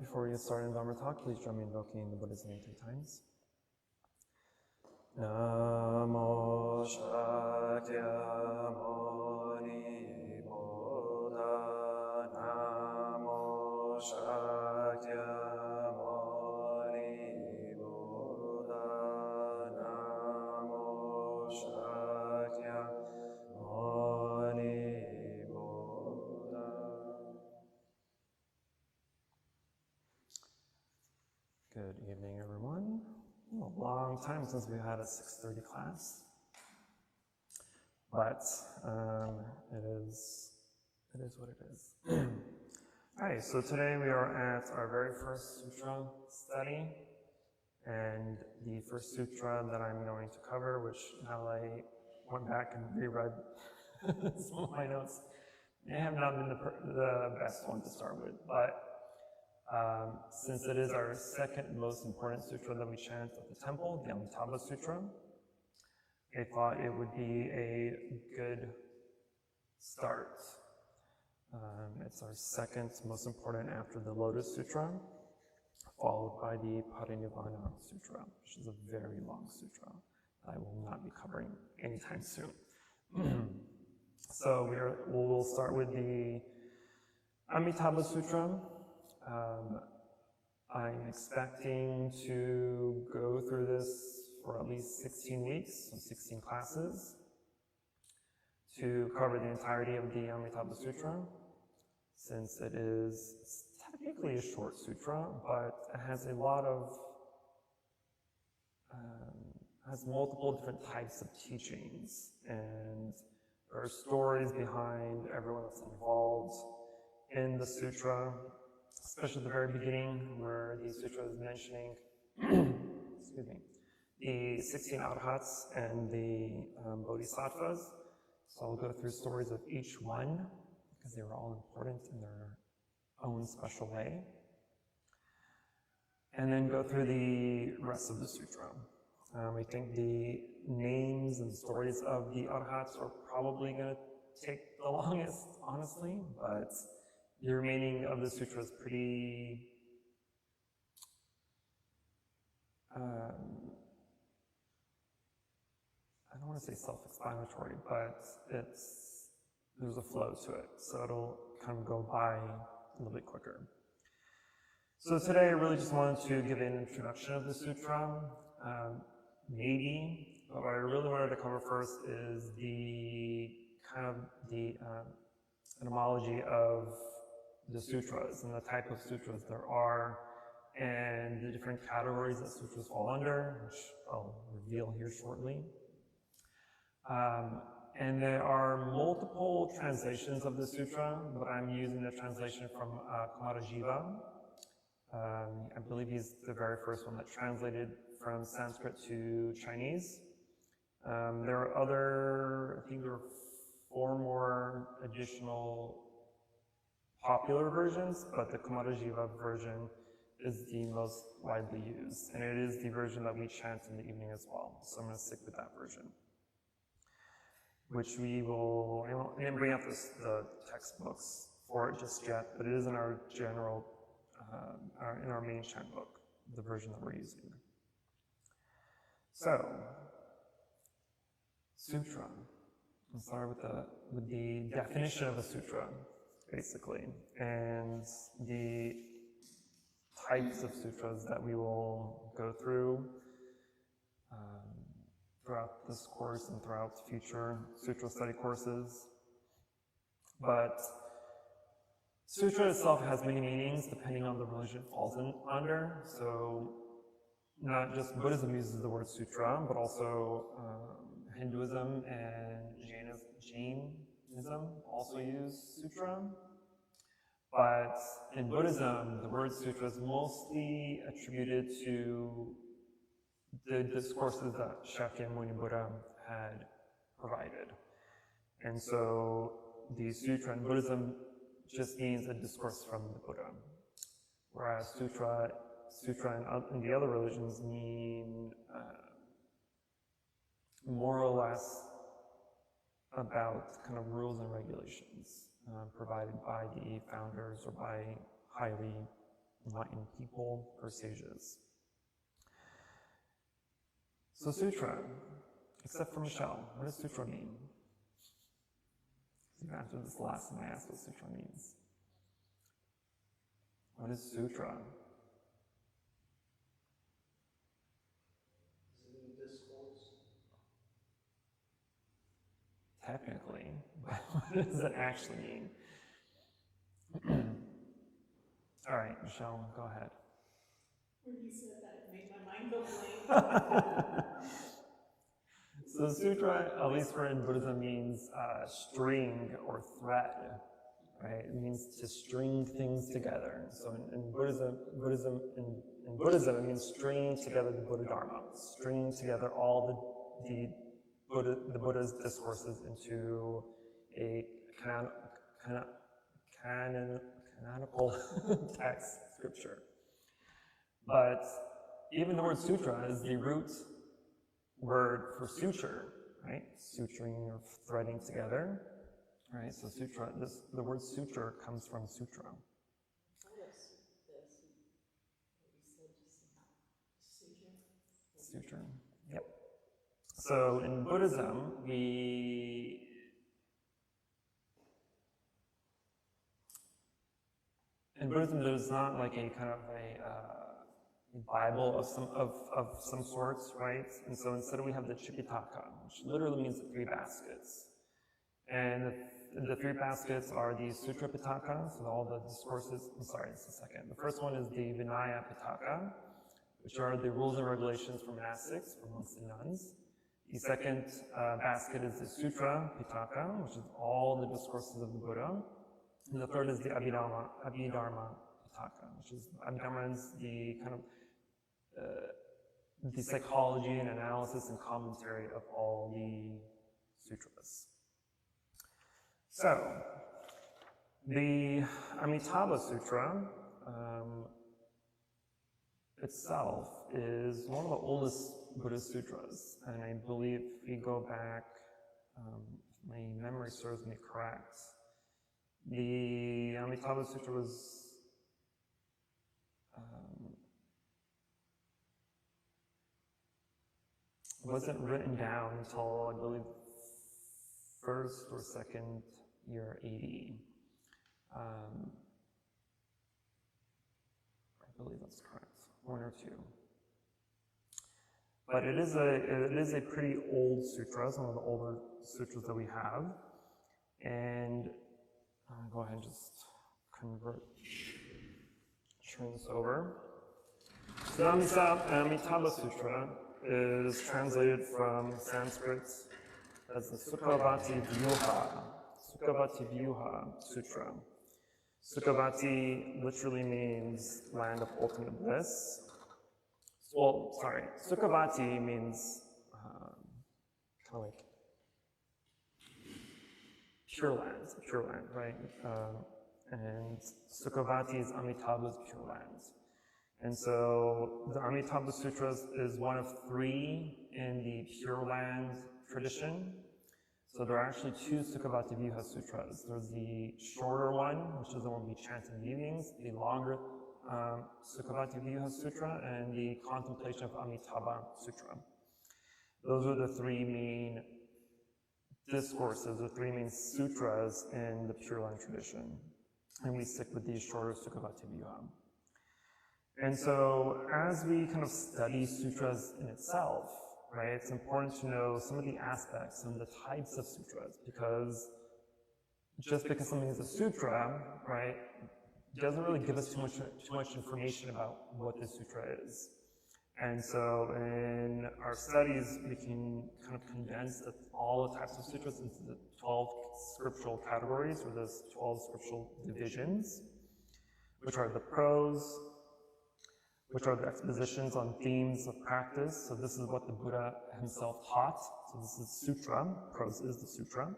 Before we get started in Dharma talk, please join me in invoking the Buddha's name 3 times. Namo Shakyamuni Buddha. Namo Shakyamuni Buddha. Namo Shakyamuni Buddha. Good evening, everyone. A long time since we had a 6:30 class, but it is what it is. All right, so today we are at our very first sutra study, and the first sutra that I'm going to cover, which now I went back and reread some of my notes, may have not been the best one to start with, but since it is our second most important sutra that we chant at the temple, the Amitabha Sutra, I thought it would be a good start. It's our second most important after the Lotus Sutra, followed by the Parinibbana Sutra, which is a very long sutra that I will not be covering anytime soon. So we'll start with the Amitabha Sutra. I'm expecting to go through this for at least 16 weeks, so 16 classes, to cover the entirety of the Amitabha Sutra, since it is technically a short sutra, but it has a lot of, has multiple different types of teachings, and there are stories behind everyone that's involved in the sutra, especially at the very beginning, where the sutra is mentioning excuse me, the 16 arhats and the bodhisattvas. So I'll go through stories of each one, because they were all important in their own special way, and then go through the rest of the sutra. I think the names and stories of the arhats are probably going to take the longest, honestly, but the remaining of the sutra is pretty I don't want to say self-explanatory, but there's a flow to it, so it'll kind of go by a little bit quicker. So today I really just wanted to give an introduction of the sutra, maybe, but what I really wanted to cover first is the kind of the etymology of the sutras and the type of sutras there are, and the different categories that sutras fall under, which I'll reveal here shortly. And there are multiple translations of the sutra, but I'm using the translation from Kumarajiva. I believe he's the very first one that translated from Sanskrit to Chinese. There are other, I think there are 4 more additional popular versions, but the Kumarajiva version is the most widely used, and it is the version that we chant in the evening as well. So I'm going to stick with that version, which we will, I didn't bring up the textbooks for it just yet, but it is in our general, in our main chant book, the version that we're using. So, sutra. Let's start with the definition of a sutra, basically, and the types of sutras that we will go through throughout this course and throughout future sutra study courses. But sutra itself has many meanings depending on the religion it falls under. So not just Buddhism uses the word sutra, but also Hinduism and Jainism also use sutra. But in Buddhism, the word sutra is mostly attributed to the discourses that Shakyamuni Buddha had provided. And so the sutra in Buddhism just means a discourse from the Buddha, whereas sutra in the other religions mean more or less about kind of rules and regulations provided by the founders or by highly enlightened people or sages. So sutra, except for Michelle, what does sutra mean? You've answered this last time I asked what sutra means. What is sutra? Is it a discourse? Technically, but what does it actually mean? All right, Michelle, go ahead. When you said that, it made my mind go blank. So sutra, at least for in Buddhism, means string or thread, right? It means to string things together. So in Buddhism, it means stringing together the Buddha Dharma, stringing together all the Buddha's discourses into a canonical text, scripture. But even the word sutra is the root word for suture, right? Suturing or threading together, right? So sutra, the word suture comes from sutra. Suture, yep. So in Buddhism, there's not like a kind of a Bible of some sorts, right? And so instead we have the Chipitaka, which literally means the 3 baskets. And the 3 baskets are the Sutra Pitaka, so all the discourses, I'm sorry, just a second. The first one is the Vinaya Pitaka, which are the rules and regulations for monastics, for monks and nuns. The second basket is the Sutra Pitaka, which is all the discourses of the Buddha. And the third is the Abhidharma Pitaka, which is, Abhidharma is the kind of the psychology and analysis and commentary of all the sutras. So, the Amitabha Sutra itself is one of the oldest Buddhist sutras, and I believe if we go back, if my memory serves me correct, the Amitabha Sutra wasn't written down until, I believe, 1st or 2nd year AD. I believe that's correct, 1 or 2. But it is a pretty old sutra, it's one of the older sutras that we have. And I'll go ahead and just turn this over. So Amitabha Sutra is translated from Sanskrit as the Sukhavati Vyuha Sutra. Sukhavati literally means land of ultimate bliss. Well, sorry, Sukhavati means kind of like pure land, right? And Sukhavati is Amitabha's pure land. And so the Amitabha Sutras is one of 3 in the Pure Land tradition. So there are actually 2 Sukhavati Vyuha Sutras. There's the shorter one, which is the one we chant in the evenings, the longer Sukhavati Vyuha Sutra, and the Contemplation of Amitabha Sutra. Those are the 3 main discourses, the 3 main sutras in the Pure Land tradition. And we stick with the shorter Sukhavati Vyuha. And so as we kind of study sutras in itself, right, it's important to know some of the aspects and the types of sutras, because just because something is a sutra, right, doesn't really give us too much information about what the sutra is. And so in our studies, we can kind of condense all the types of sutras into the 12 scriptural categories, or those 12 scriptural divisions, which are the prose, which are the expositions on themes of practice. So this is what the Buddha himself taught. So this is sutra, prose is the sutra.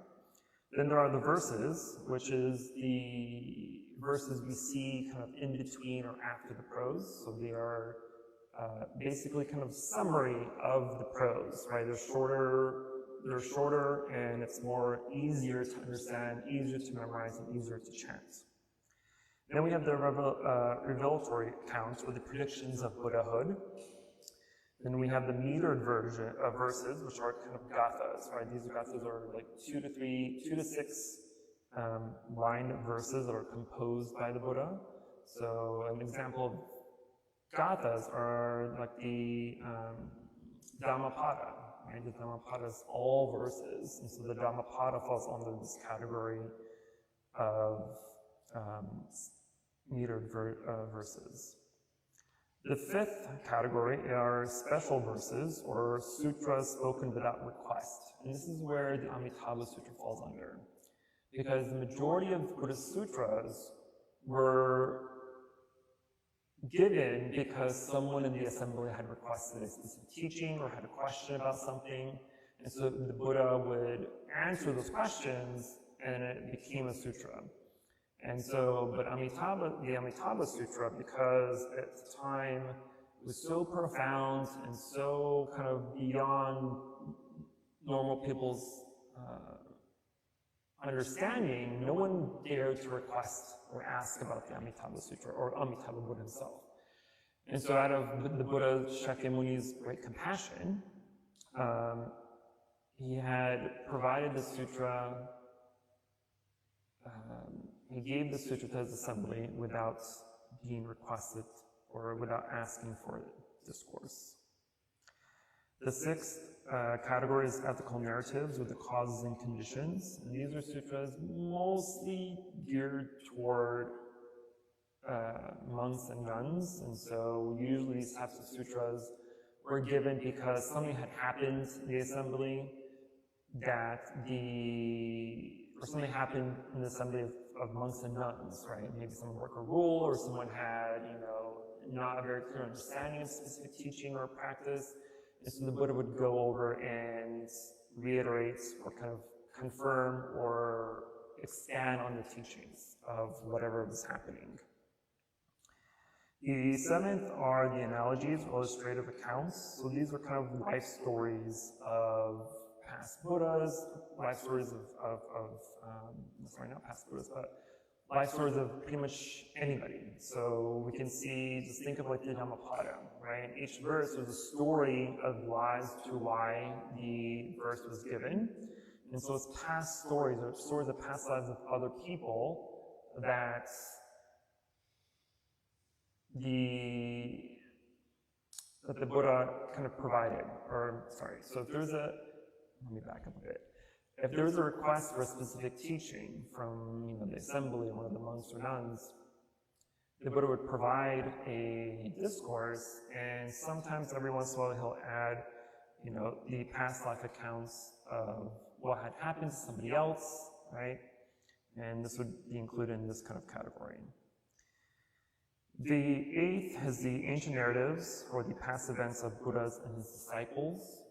Then there are the verses, which is the verses we see kind of in between or after the prose. So they are basically kind of summary of the prose, right? They're shorter and it's more easier to understand, easier to memorize, and easier to chant. Then we have the revelatory accounts, or the predictions of Buddhahood. Then we have the metered verses, which are kind of gathas, right? These gathas are like 2 to 6 line verses that are composed by the Buddha. So an example of gathas are like the Dhammapada, right? The Dhammapada is all verses, and so the Dhammapada falls under this category of metered verses. The fifth category are special verses, or sutras spoken without request. And this is where the Amitabha Sutra falls under. Because the majority of Buddhist sutras were given because someone in the assembly had requested a specific teaching or had a question about something. And so the Buddha would answer those questions and it became a sutra. And so, but the Amitabha Sutra, because at the time it was so profound and so kind of beyond normal people's understanding, no one dared to request or ask about the Amitabha Sutra or Amitabha Buddha himself. And so out of the Buddha Shakyamuni's great compassion, he had provided the sutra, he gave the sutra to his assembly without being requested or without asking for discourse. The sixth category is ethical narratives with the causes and conditions. And these are sutras mostly geared toward monks and nuns. And so usually these types of sutras were given because something had happened in the assembly or something happened in the assembly of monks and nuns, right? Maybe someone broke a rule, or someone had, not a very clear understanding of specific teaching or practice. And so the Buddha would go over and reiterate or kind of confirm or expand on the teachings of whatever was happening. The seventh are the analogies, or illustrative accounts. So these are kind of life stories of past Buddhas, life stories not past Buddhas, but life stories of pretty much anybody. So we can see, just think of like the Dhammapada, right? Each verse was a story of lives to why the verse was given. And so it's past stories, or stories of past lives of other people that the Buddha kind of provided, so if there's let me back up a bit. If there was a request for a specific teaching from the assembly, one of the monks or nuns, the Buddha would provide a discourse, and sometimes every once in a while he'll add, the past life accounts of what had happened to somebody else, right? And this would be included in this kind of category. The eighth is the ancient narratives, or the past events of Buddhas and his disciples.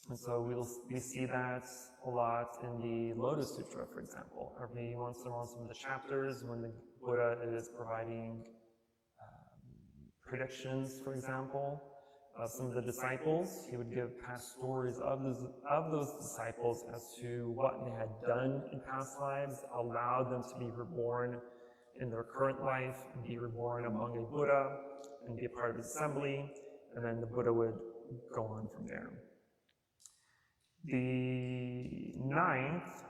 And so we see that a lot in the Lotus Sutra, for example, or maybe once in a while some of the chapters when the Buddha is providing predictions, for example, of some of the disciples. He would give past stories of those disciples as to what they had done in past lives, allowed them to be reborn in their current life, be reborn among a Buddha, and be a part of his assembly, and then the Buddha would go on from there. The ninth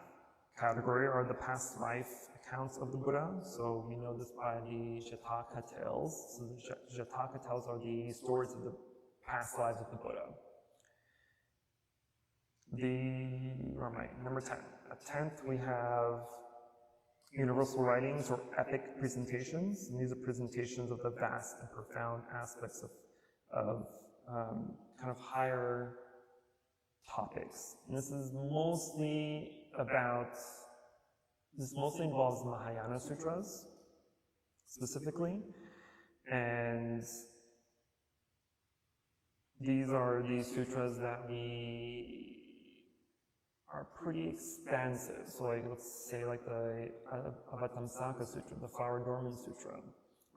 category are the past life accounts of the Buddha. So we know this by the Jataka tales. So the Jataka tales are the stories of the past lives of the Buddha. Number 10. At 10th, we have universal writings or epic presentations. And these are presentations of the vast and profound aspects of kind of higher topics. And this mostly involves Mahayana Sutras, specifically. And these are the sutras that are pretty expansive. So let's say like the Avatamsaka Sutra, the Flower Adornment Sutra,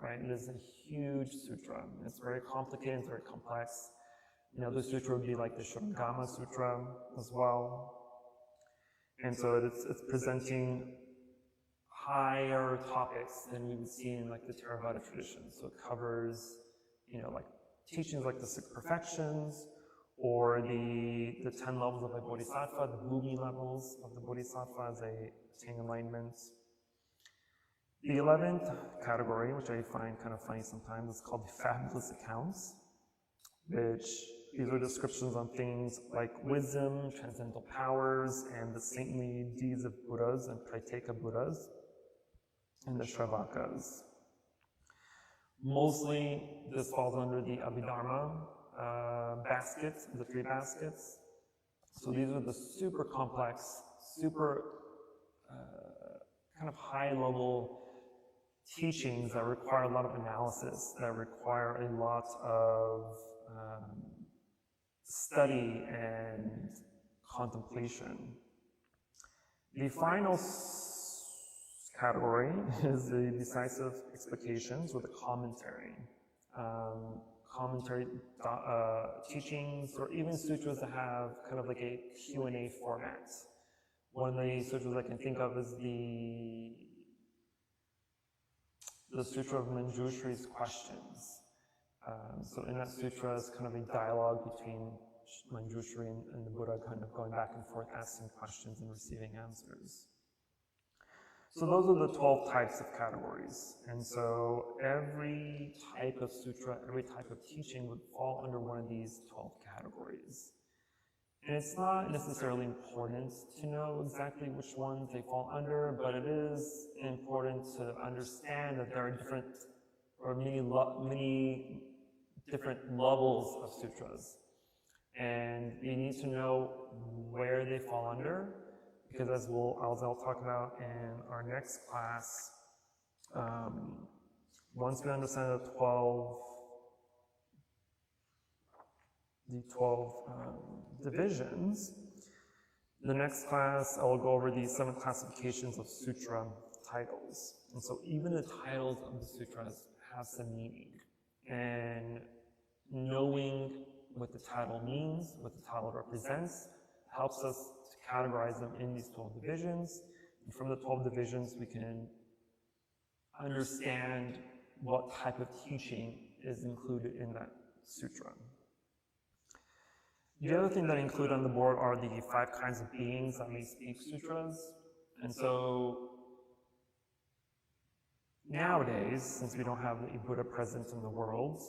right? It is a huge sutra. It's very complicated, it's very complex. Another sutra would be like the Shurangama Sutra as well. And so it's presenting higher topics than we would see in like the Theravada tradition. So it covers, like teachings like the 6 perfections, or the 10 levels of a bodhisattva, the bhumi levels of the bodhisattva as they attain enlightenment. The 11th category, which I find kind of funny sometimes, is called the fabulous accounts, which these are descriptions on things like wisdom, transcendental powers, and the saintly deeds of Buddhas and Pratyeka Buddhas, and the Shravakas. Mostly, this falls under the Abhidharma baskets, the 3 baskets. So these are the super complex, super kind of high-level teachings that require a lot of analysis, that require a lot of study and contemplation. The final category is the decisive explications, or the commentary. Commentary teachings, or even sutras that have kind of like a Q&A format. One of the sutras I can think of is the Sutra of Manjushri's questions. So in that sutra is kind of a dialogue between Manjushri and the Buddha, kind of going back and forth, asking questions and receiving answers. So those are the 12 types of categories. And so every type of sutra, every type of teaching would fall under one of these 12 categories. And it's not necessarily important to know exactly which ones they fall under, but it is important to understand that there are different, or many different levels of sutras. And you need to know where they fall under, because as I'll talk about in our next class, once we understand the 12 divisions, the next class I'll go over the 7 classifications of sutra titles. And so even the titles of the sutras have some meaning. And knowing what the title means, what the title represents, helps us to categorize them in these 12 divisions. And from the 12 divisions, we can understand what type of teaching is included in that sutra. The other thing that I include on the board are the 5 kinds of beings that may speak sutras. And so nowadays, since we don't have a Buddha present in the world,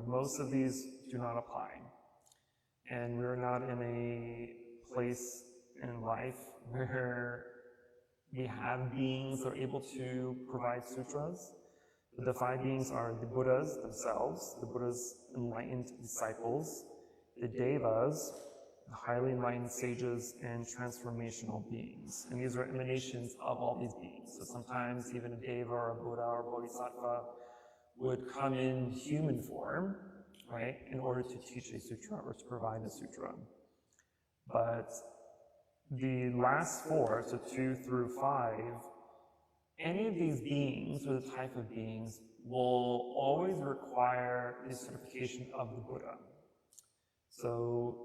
most of these do not apply. And we're not in a place in life where we have beings that are able to provide sutras. The 5 beings are the Buddhas themselves, the Buddha's enlightened disciples, the Devas, the highly enlightened sages, and transformational beings. And these are emanations of all these beings. So sometimes even a Deva or a Buddha or a Bodhisattva would come in human form, right, in order to teach a sutra or to provide a sutra. But the last 4, so 2 through 5, any of these beings, or the type of beings, will always require the certification of the Buddha. So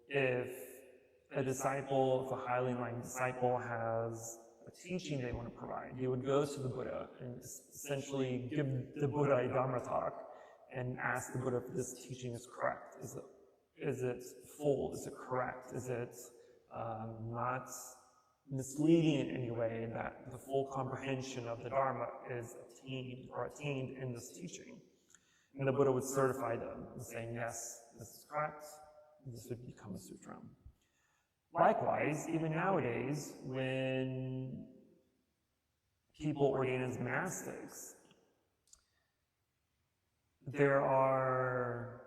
if a disciple, if a highly enlightened disciple has a teaching they want to provide, they would go to the Buddha and essentially give the Buddha a Dharma talk and ask the Buddha if this teaching is correct. Is it full? Is it correct? Is it not misleading in any way, that the full comprehension of the Dharma is attained in this teaching? And the Buddha would certify them, saying, yes, this is correct, this would become a sutra. Likewise, even nowadays, when people ordain as monastics, there are,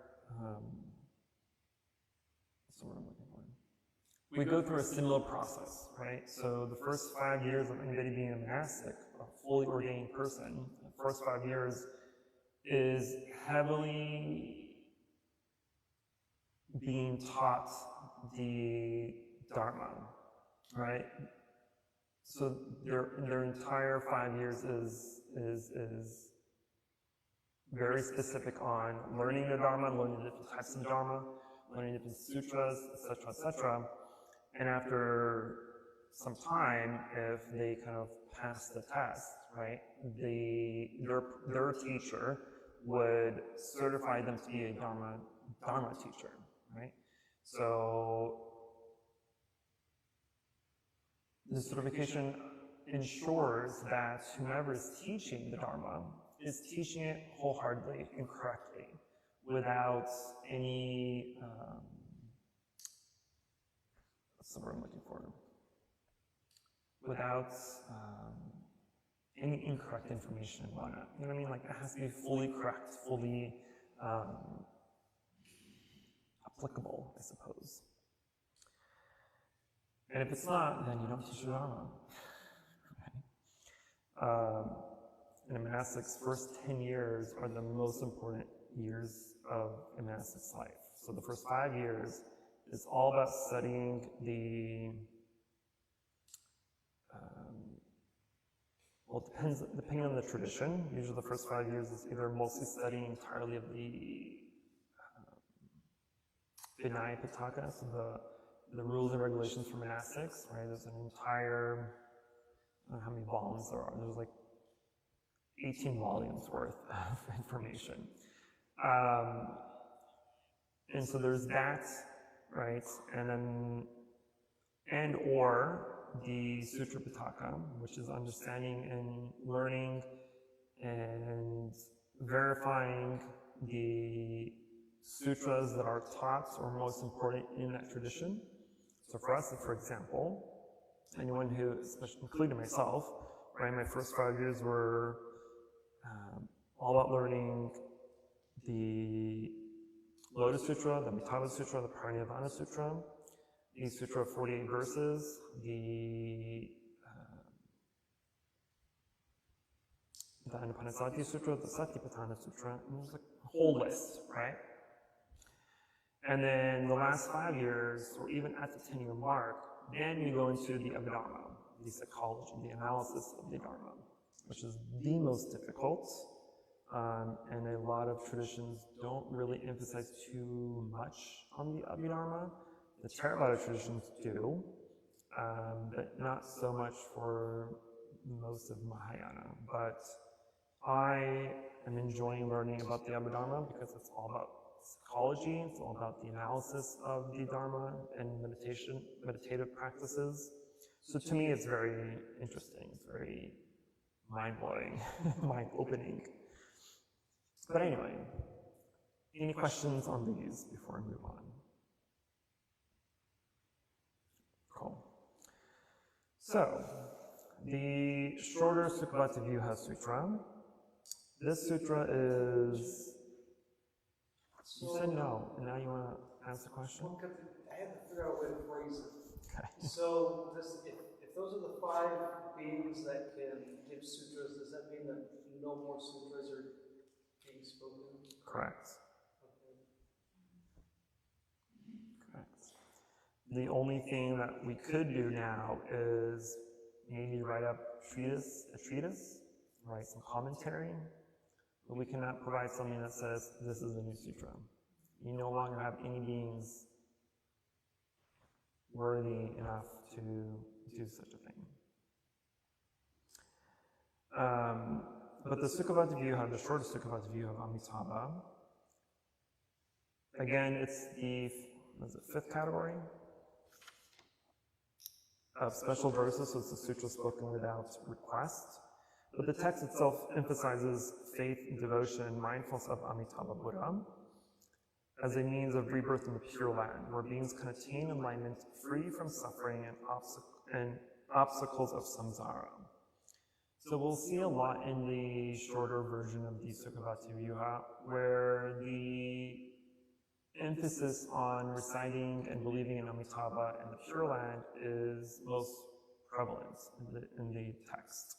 we go through a similar process, right? So the first 5 years of anybody being a monastic, a fully ordained person, the first 5 years is heavily being taught the Dharma, right? So their entire 5 years is very specific on learning the Dharma, learning the different types of Dharma, learning different sutras, etc., etc. And after some time if they kind of pass the test, right? Their teacher would certify them to be a Dharma teacher, right? So the certification ensures that whomever is teaching the Dharma is teaching it wholeheartedly and correctly without any, what's the word I'm looking for? Without any incorrect information and whatnot. You know what I mean? Like, it has to be fully correct, fully applicable, I suppose. And if it's not, then you don't teach the Dharma. In a monastic's first 10 years are the most important years of a monastic's life. So the first 5 years is all about studying the, well, it depends, depending on the tradition. Usually the first 5 years is either mostly studying entirely of the Vinaya Pitaka, so the rules and regulations for monastics, right? There's an entire, I don't know how many volumes there are. There's like 18 volumes worth of information. And so there's that, right? And then, and or the Sutra Pitaka, which is understanding and learning and verifying the sutras that are taught or most important in that tradition. So for us, for example, anyone who, especially including myself, right, my first 5 years were all about learning the Lotus Sutra, the Amitabha Sutra, the Parinirvana Sutra, the Sutra of 48 verses, the Anapanasati Sutra, the Satipatthana Sutra, and there's like a whole list, right? And then the last 5 years, or even at the 10-year mark, then you go into the Abhidharma, the psychology, the analysis of the Dharma, which is the most difficult. And a lot of traditions don't really emphasize too much on the Abhidharma. The Theravada traditions do, but not so much for most of Mahayana. But I am enjoying learning about the Abhidharma because it's all about psychology, it's all about the analysis of the Dharma and meditative practices. So to me, it's very interesting, it's very mind-blowing, mind-opening. But anyway, any questions on these before I move on? Cool. So, the shorter Sukhavati Vyuha Sutra. This sutra is, you said no, and now you want to ask the question? Well, I have to figure out a way to phrase it. Okay. So, if those are the 5 beings that can give sutras, does that mean that no more sutras are being spoken? Correct. Okay. Correct. The only thing that we could do now is maybe write up a treatise, write some commentary, but we cannot provide something that says this is the new sutra. You no longer have any beings worthy enough to do such a thing. But the Sukhavati Vyuha, the shortest Sukhavati Vyuha of Amitabha, again, it's the 5th category of special verses, so it's a sutra spoken without request. But the text itself emphasizes faith, devotion, and mindfulness of Amitabha Buddha as a means of rebirth in the Pure Land, where beings can attain enlightenment free from suffering and obstacles of samsara. So we'll see a lot in the shorter version of the Sukhavati Vyuha, where the emphasis on reciting and believing in Amitabha and the Pure Land is most prevalent in the text.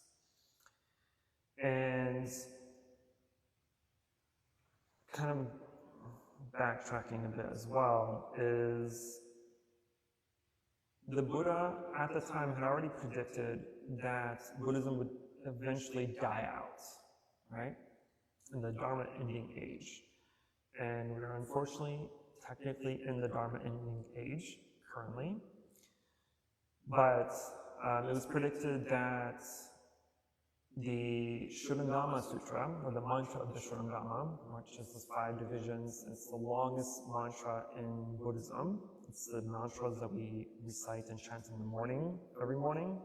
And kind of backtracking a bit as well is the Buddha at the time had already predicted that Buddhism would eventually die out, right? In the Dharma ending age. And we're unfortunately technically in the Dharma ending age currently. But it was predicted that the Shurangama Sutra, or the mantra of the Shurangama, which is the 5 divisions, it's the longest mantra in Buddhism. It's the mantras that we recite and chant in the morning, every morning.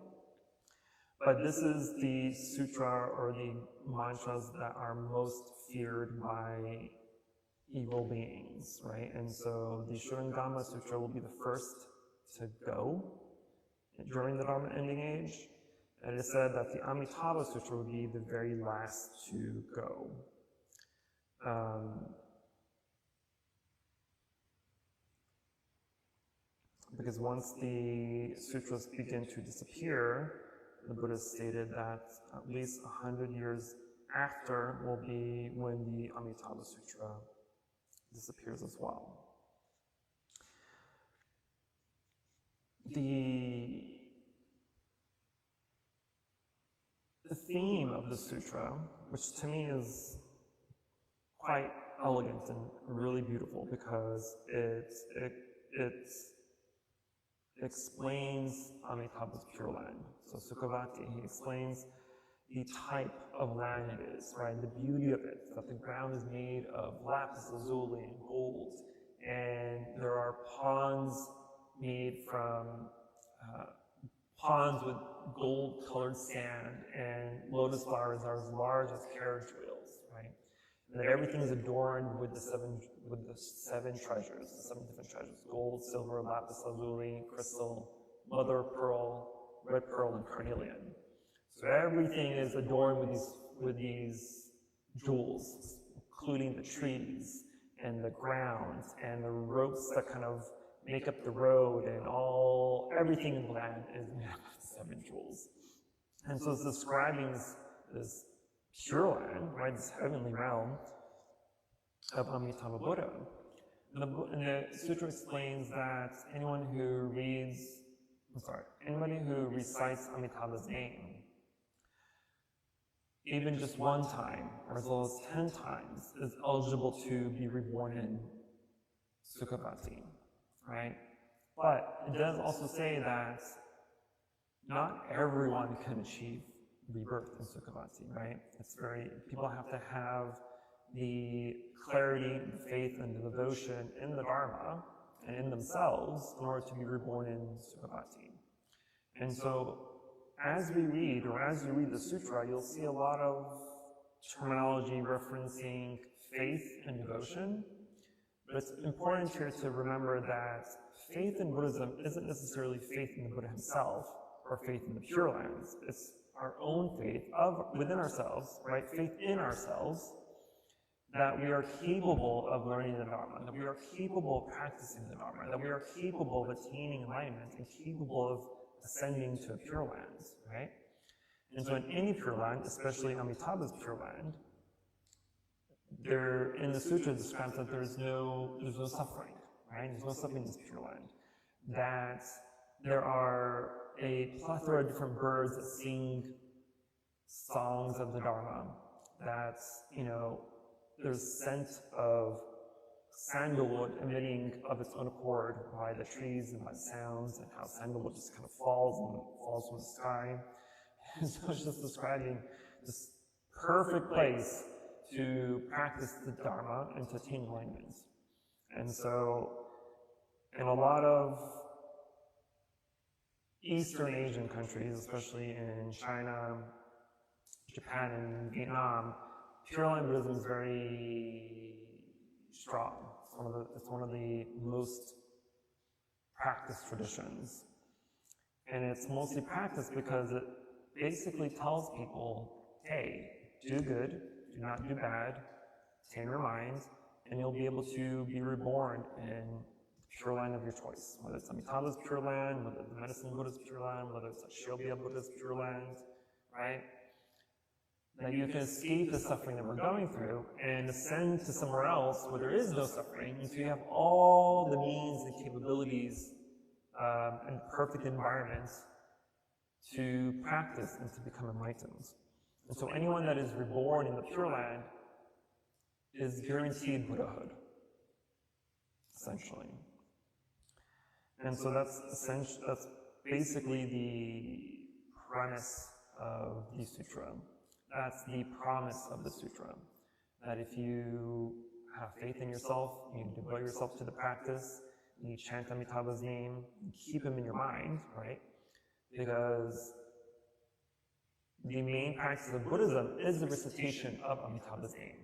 But this is the sutra or the mantras that are most feared by evil beings, right? And so the Shurangama Sutra will be the first to go during the Dharma ending age. And it is said that the Amitabha Sutra would be the very last to go. Because once the sutras begin to disappear, the Buddha stated that at least 100 years after will be when the Amitabha Sutra disappears as well. The theme of the sutra, which to me is quite elegant and really beautiful, because it explains Amitabha's Pure Land. So Sukhavati, he explains the type of land it is, right? The beauty of it, that the ground is made of lapis lazuli and gold, and there are ponds made from ponds with gold-colored sand, and lotus flowers are as large as carriage wheels, right? And that everything is adorned with the seven treasures, the 7 different treasures: gold, silver, lapis lazuli, crystal, mother of pearl, red pearl, and carnelian. So everything is adorned with these jewels, including the trees and the ground and the ropes that kind of make up the road, and everything in the land is made up of 7 jewels. And so it's describing this pure land, right, this heavenly realm of Amitabha Buddha. And the sutra explains that anybody who recites Amitabha's name, even just 1 time, or as well as 10 times, is eligible to be reborn in Sukhavati, right? But it does also say that not everyone can achieve rebirth in Sukhavati, right? People have to have the clarity, the faith, and the devotion in the Dharma and in themselves in order to be reborn in Sukhavati. And so, as you read the sutra, you'll see a lot of terminology referencing faith and devotion. But it's important here to remember that faith in Buddhism isn't necessarily faith in the Buddha himself or faith in the Pure Lands. It's our own faith within ourselves, right? Faith in ourselves, that we are capable of learning the Dharma, that we are capable of practicing the Dharma, that we are capable of attaining enlightenment and capable of ascending to a Pure Lands, right? And so in any Pure Land, especially Amitabha's Pure Land, in the sutra it describes that there's no suffering, right? There's no suffering in this Pure Land. That there are a plethora of different birds that sing songs of the Dharma. That, there's scent of sandalwood emitting of its own accord by the trees and by sounds, and how sandalwood just kind of falls from the sky. And so it's just describing this perfect place to practice the Dharma and to attain enlightenment. And so, in a lot of Eastern Asian countries, especially in China, Japan, and Vietnam, Pure Land Buddhism is very strong. It's one of the most practiced traditions. And it's mostly practiced because it basically tells people, hey, do good, do not do bad, tame your mind, and you'll be able to be reborn in the Pure Land of your choice. Whether it's Amitabha's Pure Land, whether it's the Medicine Buddha's Pure Land, whether it's Shilbya Buddha's Pure Land, right? That you can escape the suffering that we're going through and ascend to somewhere else where there is no suffering, and so you have all the means and capabilities and perfect environment to practice and to become enlightened. And so anyone that is reborn in the Pure Land is guaranteed Buddhahood, essentially. And so that's basically the premise of the sutra. That's the promise of the sutra. That if you have faith in yourself, you devote yourself to the practice, you chant Amitabha's name, you keep him in your mind, right? Because the main practice of Buddhism is the recitation of Amitabha's name.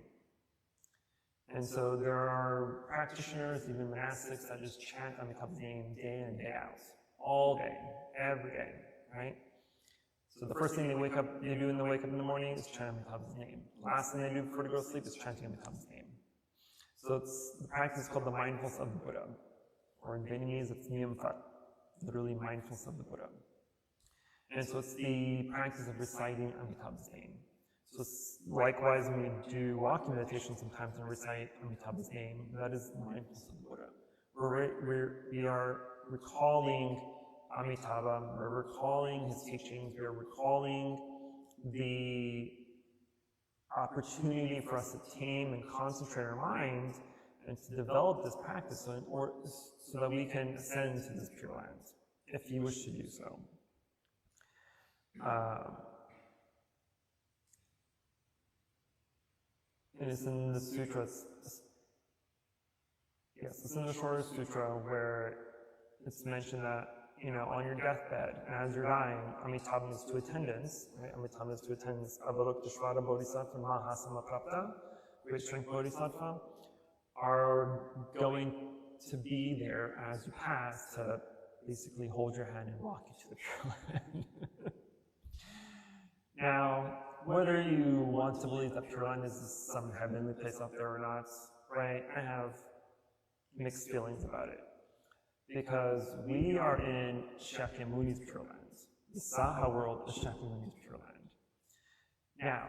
And so there are practitioners, even monastics, that just chant Amitabha's name day in and day out, all day, every day, right? So the first thing they do when they wake up in the morning is chant Amitabha's name. The last thing they do before they go to sleep is chanting Amitabha's name. So the practice is called the mindfulness of the Buddha, or in Vietnamese it's Niệm Phật, literally mindfulness of the Buddha. And so it's the practice of reciting Amitabha's name. So likewise, when we do walking meditation sometimes and recite Amitabha's name, that is mindfulness of the Buddha. We are recalling Amitabha, we're recalling his teachings, we're recalling the opportunity for us to tame and concentrate our mind and to develop this practice so that we can ascend to this Pure Land, if you wish to do so. And it's in the sutras, yes, it's in the Shorter Sutra where it's mentioned that, on your deathbed, and as you're dying, Amitabha is to attendance, right? Amitabha is to attendance, Avalokiteshvara Bodhisattva Mahasamaprapta, great strength Bodhisattva, are going to be there as you pass to basically hold your hand and walk you to the Pure Land. Now, whether you want to believe that Pure Land is some heavenly place out there or not, right, I have mixed feelings about it. Because we are in Shakyamuni's Pure Land. The Saha world is Shakyamuni's Pure Land. Now,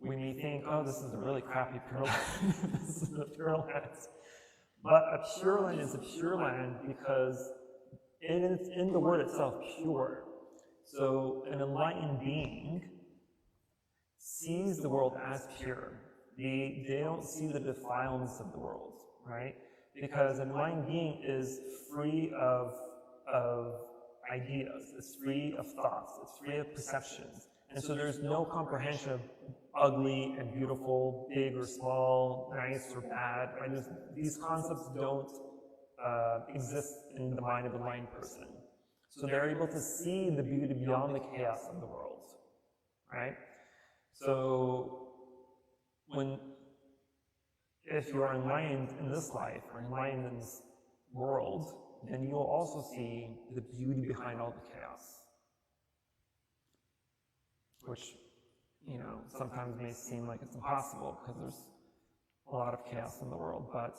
we may think, oh, this is a really crappy Pure Land. This is a Pure Land. But a Pure Land is a Pure Land because it is in the word itself, pure. So an enlightened being sees the world as pure. They don't see the defilements of the world, right? Because an enlightened being is free of ideas, it's free of thoughts, it's free of perceptions. And so there's no comprehension of ugly and beautiful, big or small, nice or bad. Right? These concepts don't exist in the mind of an enlightened person. So they're able to see the beauty beyond the chaos of the world, right? So if you are enlightened in this life, or enlightened in this world, then you will also see the beauty behind all the chaos. Which, sometimes may seem like it's impossible because there's a lot of chaos in the world, but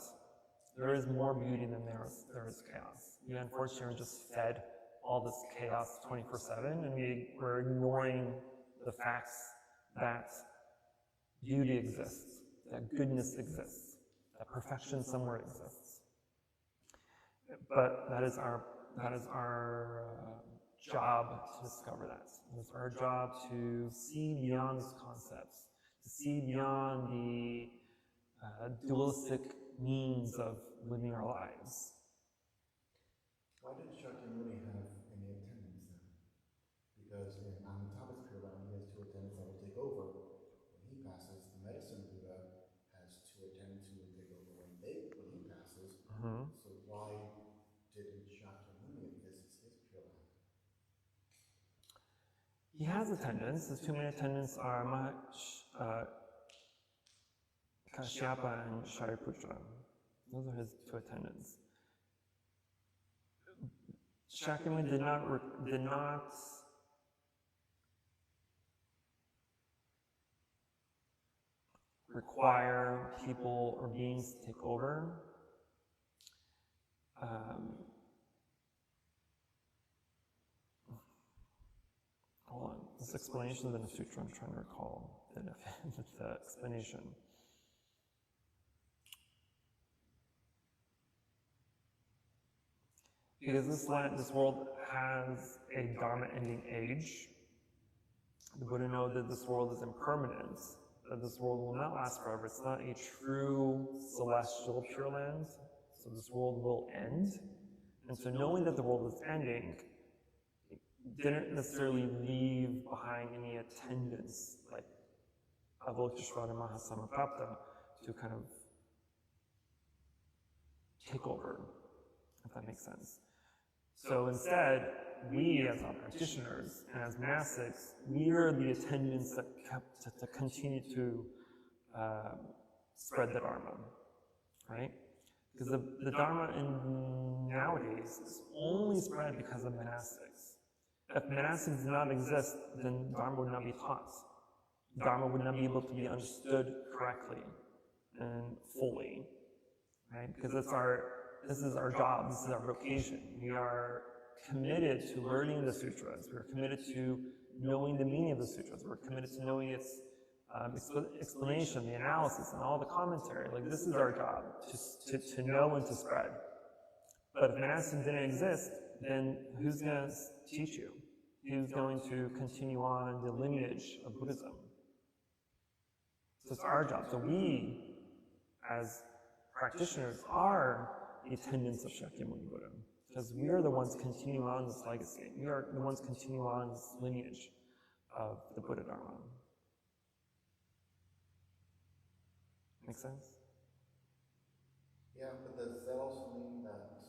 there is more beauty than there is chaos. We unfortunately are just fed all this chaos 24/7, and we're ignoring the facts that beauty exists, that goodness exists, that perfection somewhere exists. But that is our job to discover that. It's our job to see beyond these concepts, to see beyond the dualistic means of living our lives. Why did Shakyamuni have any attendants then? Because in Amitabha's Pure Land, he has two attendants that will take over. When he passes, the medicine Buddha has two attendants who will take over when he passes. Mm-hmm. So why didn't Shakyamuni, if this is his Pure Land? He has attendants. His two main attendants are Kashyapa and Shariputra. Those are his two attendants. Shakyamuni did not require people or beings to take over. Hold on, this explanation is in a sutra. I'm trying to recall the explanation. Because this world has a Dharma-ending age. The Buddha knows that this world is impermanent, that this world will not last forever. It's not a true celestial Pure Land, so this world will end. And so knowing that the world was ending didn't necessarily leave behind any attendants, like Avalokiteshvara Mahasamaprapta, to kind of take over, if that makes sense. So instead, we as our practitioners and as monastics, we are the attendants that kept to continue to spread the Dharma, right? Because the Dharma nowadays is only spread because of monastics. If monastics did not exist, then Dharma would not be taught. Dharma would not be able to be understood correctly and fully, right? Because this is our job, this is our vocation. We are committed to learning the sutras. We're committed to knowing the meaning of the sutras. We're committed to knowing its explanation, the analysis, and all the commentary. Like, this is our job, to know and to spread. But if monastic didn't exist, then who's going to teach you? Who's going to continue on the lineage of Buddhism? So it's our job. So we, as practitioners, are the attendants of Shakyamuni Buddha, because we are the ones continuing on this legacy. We are the ones continuing on this lineage of the Buddha Dharma. Make sense? Yeah, but does that also mean that,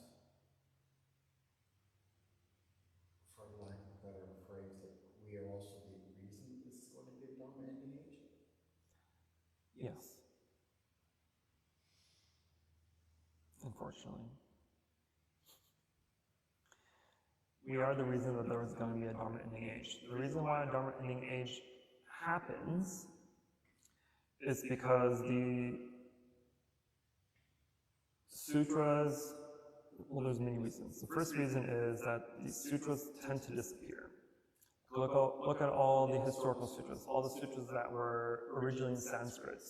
for lack of a better phrase, that we are also the reason this is going to be a Dharma ending age? Yes. Unfortunately. We are the reason that there is going to be a Dharma ending age. The reason why a Dharma ending age happens is because the sutras, well, there's many reasons. The first reason is that the sutras tend to disappear. Look at all the historical sutras, all the sutras that were originally in Sanskrit.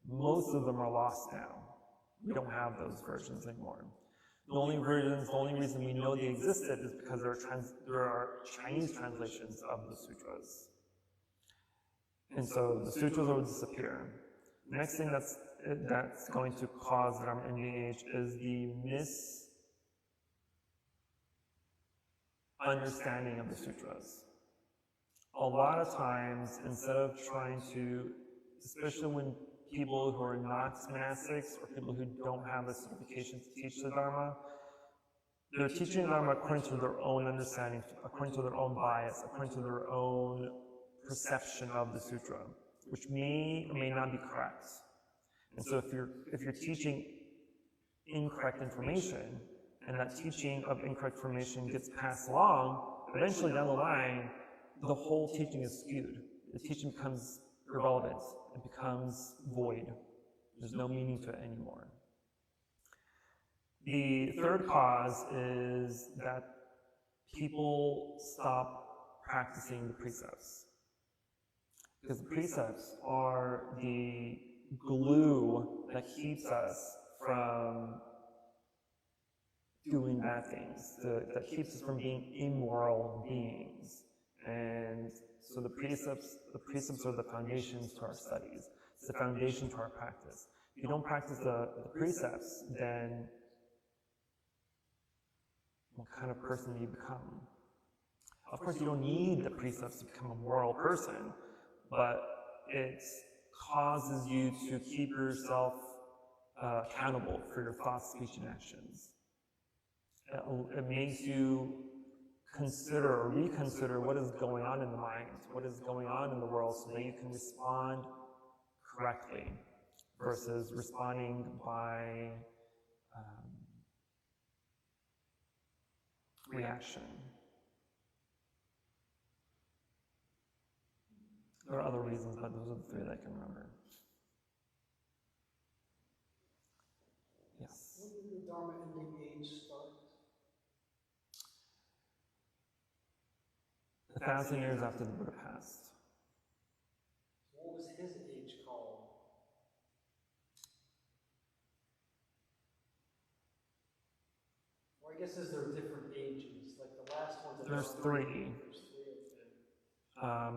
Most of them are lost now. We don't have those versions anymore. The only reason we know they existed is because there are Chinese translations of the sutras. And so the sutras will disappear. The next thing that's going to cause the Dharma ending age is the misunderstanding of the sutras. A lot of times, instead of trying to, especially when people who are not monastics or people who don't have the certification to teach the Dharma, they're teaching the Dharma according to their own understanding, according to their own bias, according to their own perception of the sutra, which may or may not be correct. And so if you're teaching incorrect information, and that teaching of incorrect information gets passed along, eventually down the line, the whole teaching is skewed. The teaching becomes irrelevant. It becomes void. There's no meaning to it anymore. The third cause is that people stop practicing the precepts. Because the precepts are the glue that keeps us from doing bad things, that keeps us from being immoral beings. And so the precepts are the foundations to our studies. It's the foundation to our practice. If you don't practice the precepts, then what kind of person do you become? Of course, you don't need the precepts to become a moral person, but it causes you to keep yourself accountable for your thoughts, speech, and actions. It makes you consider or reconsider what is going on in the mind, what is going on in the world, so that you can respond correctly versus responding by reaction. There are other reasons, but those are the three that I can remember. Yes? When did the Dharma ending age start? 1,000 years after the Buddha passed. What was his age called? Or I guess is there different ages? Like the last one's There's three. There's three,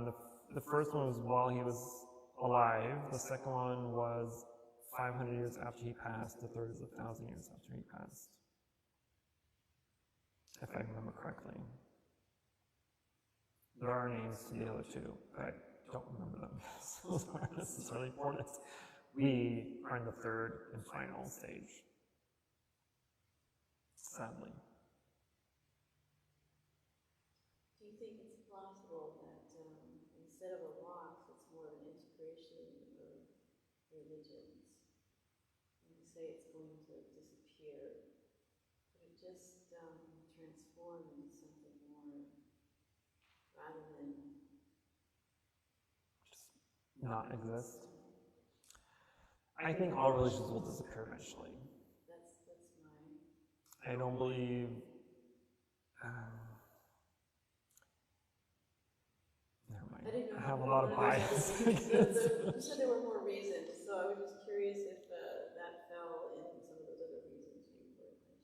okay. The first one was while he was alive. The second one was 500 years after he passed. The third is 1,000 years after he passed. if I remember correctly. There are names to the other two, but I don't remember them. Those aren't necessarily important. We are in the third and final stage, sadly. Do you think it's possible that instead of a loss, it's more of an integration of religions? When we say it's going to disappear, could it just transform into something more rather than Just not exist. I think all religions will disappear eventually. that's my I don't believe. Never mind. I didn't know I have a lot of bias. You said there were more reasons, so I was just curious if that fell in some of those other reasons you were mentioning.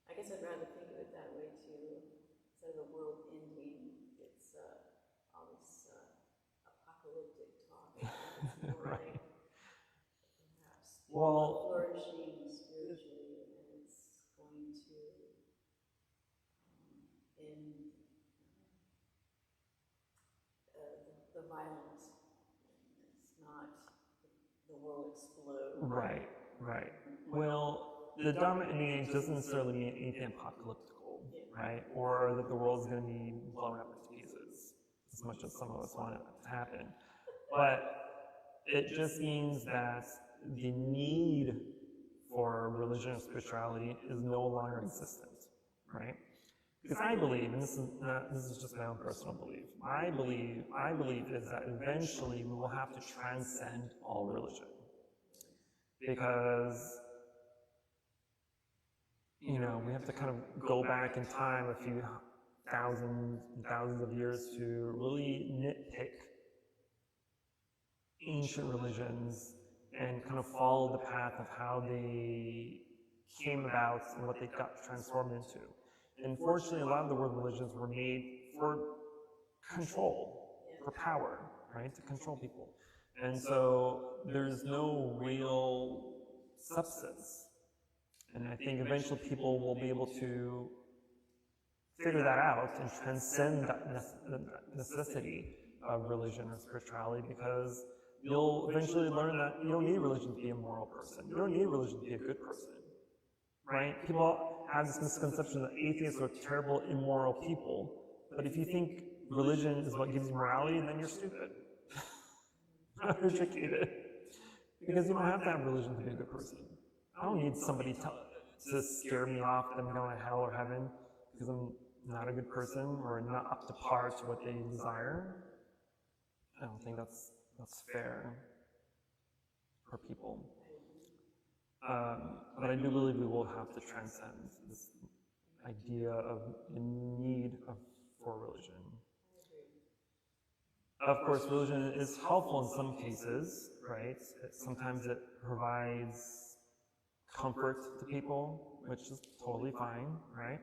I guess I'd rather think of it that way too. Instead of the world ending, it's all this apocalyptic talk. It's more Right. like perhaps Well, flourishing spiritually, and it's going to end the violence. It's not the world explode. right, right. Well, the dominant age doesn't necessarily mean anything apocalyptical, right? Or that the world's going to be blown up into pieces, as much as some of us want it to happen. But it just means that the need for religion and spirituality is no longer existent, right? Because I believe, and this is just my own personal belief, my belief is that eventually we will have to transcend all religion. Because, you know, we have to kind of go back in time a few thousands and thousands of years to really nitpick ancient religions and kind of follow the path of how they came about and what they got transformed into. Unfortunately, a lot of the world religions were made for control, for power, right? To control people. And so there's no real substance. And I think eventually people will be able to figure that out and transcend that necessity of religion and spirituality, because you'll eventually learn that you don't need religion to be a moral person. You don't need religion to be a good person, right? People have this misconception that atheists are terrible, immoral people. But if you think religion is what gives you morality, then you're stupid. Not educated. Because you don't have to have religion to be a good person. I don't need somebody to scare me off that I'm going to hell or heaven because I'm not a good person or not up to par to what they desire. I don't think that's fair for people. But I do believe we will have to transcend this idea of the need for religion. Of course, religion is helpful in some cases, right? Sometimes it provides comfort to people, which is totally fine, right?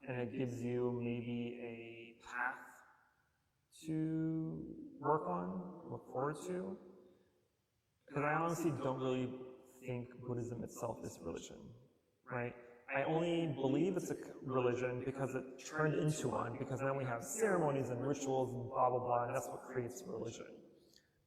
And it gives you maybe a path to work on, look forward to. Because I honestly don't really think Buddhism itself is religion, right? I only believe it's a religion because it turned into one, because now we have ceremonies and rituals and blah, blah, blah, and that's what creates religion.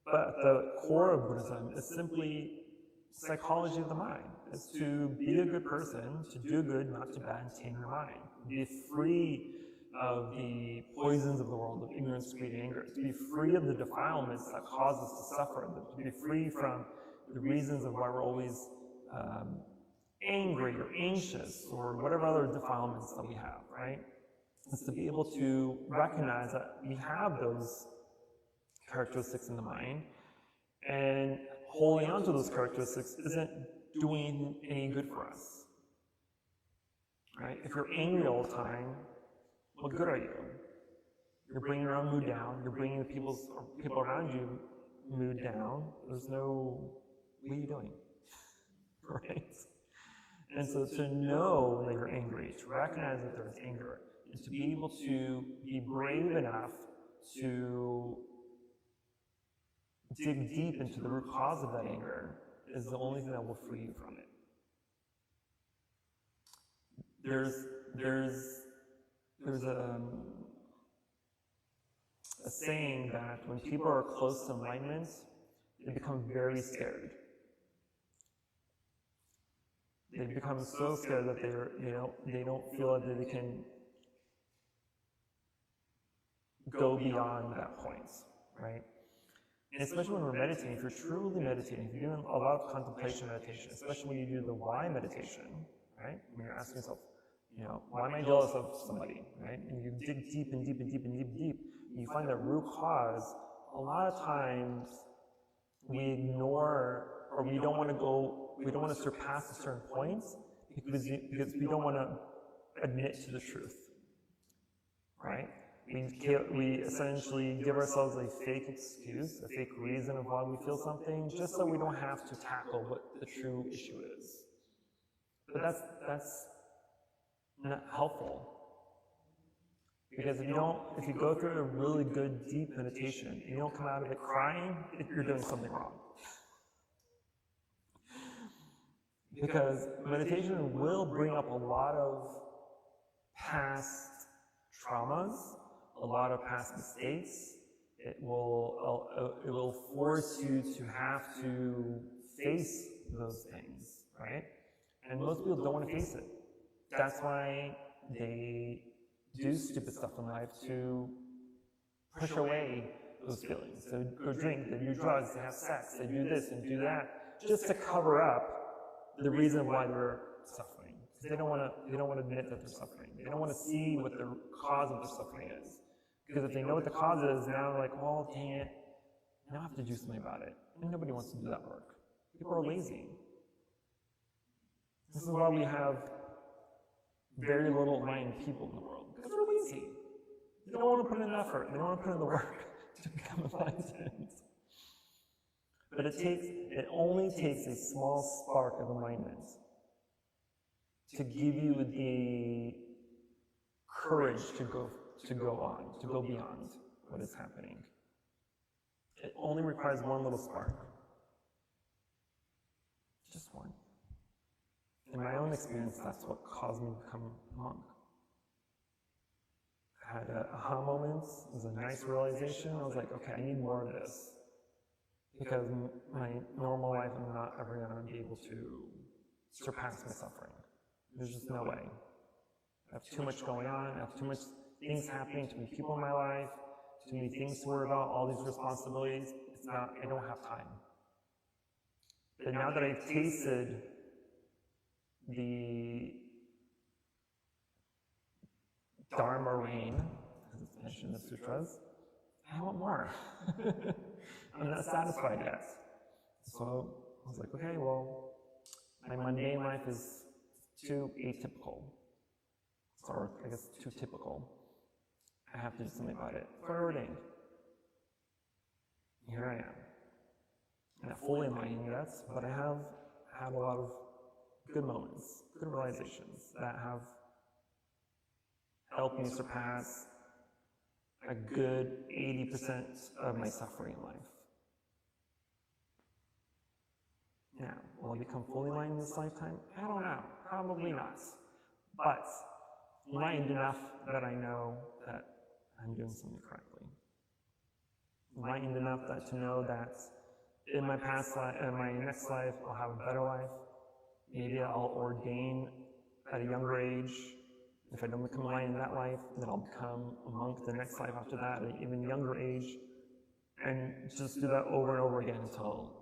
But the core of Buddhism is simply psychology of the mind. It's to be a good person, to do good, not to bad, and tame your mind. Be free of the poisons of the world, of ignorance, greed, and anger. To be free of the defilements that cause us to suffer. To be free from the reasons of why we're always angry or anxious or whatever other defilements that we have, right? It's to be able to recognize that we have those characteristics in the mind, and holding on to those characteristics isn't doing any good for us, right? If you're angry all the time, what good are you? You're bringing your own mood down. You're bringing the people around you mood down. There's no, what are you doing? Right? And so to know that you're angry, to recognize that there's anger, and to be able to be brave enough to dig deep into the root cause of that anger is the only thing that will free you from it. there's a saying that when people are close to enlightenment, they become very scared. They become so scared that they don't feel that they can go beyond that point, right? And especially when we're meditating, if you're truly meditating, if you're doing a lot of contemplation meditation, especially when you do the why meditation, right? When you're asking yourself, why am I jealous of somebody, right? And you dig deep and deep and deep and deep and deep, and you find that root cause. A lot of times we ignore, or we don't want to surpass a certain point because we don't want to admit to the truth, right? We essentially give ourselves a fake excuse, a fake reason of why we feel something, just so we don't have to tackle what the true issue is. But that's not helpful. Because if you go through a really good deep meditation and you don't come out of it crying, you're doing something wrong. Because meditation will bring up a lot of past traumas, a lot of past mistakes. It will force you to have to face those things, right? And most people don't want to face it. That's why they do stupid stuff in life to push away those feelings. So go drink, they do drugs, they have sex, they do this and do that, just to cover up the reason why they're suffering. Because they don't want to admit that they're suffering. They don't want to see what the cause of their suffering is. Because if they know what the cause is, now they're like, well, dang it, now I have to do something about it. And nobody wants to do that work. People are lazy. This is why we have very little enlightened people in the world. Because they're lazy. They don't want to put in effort. They don't want to put in the work to become enlightened. But it only takes a small spark of enlightenment to give you the courage to go on, to go beyond what is happening. It only requires one little spark. Just one. In my own experience, that's what caused me to become a monk. I had aha moments. It was a nice realization. I was like, okay, I need more of this. Because my normal life, I'm not ever going to be able to surpass my suffering. There's just no way. I have too much going on. I have too much things happening, too many people in my life, too many things to worry about, all these responsibilities. I don't have time. But now that I've tasted the Dharma rain, as it's mentioned in the sutras, I want more. I'm not satisfied yet. So I was like, okay, well, my mundane life is too atypical. Or I guess too typical. I have to do something about it. So I ordained. Here I am. I'm not fully enlightened yet, but I have had a lot of good moments, good realizations that have helped me surpass a good 80% of my suffering in life. Now, will I become fully enlightened in this lifetime? I don't know. Probably not. But enlightened enough that I know that I'm doing something correctly. Enlightened enough to know that in my past life, in my next life, I'll have a better life. Maybe I'll ordain at a younger age. If I don't become enlightened in that life, then I'll become a monk the next life after that, at an even younger age. And just do that over and over again until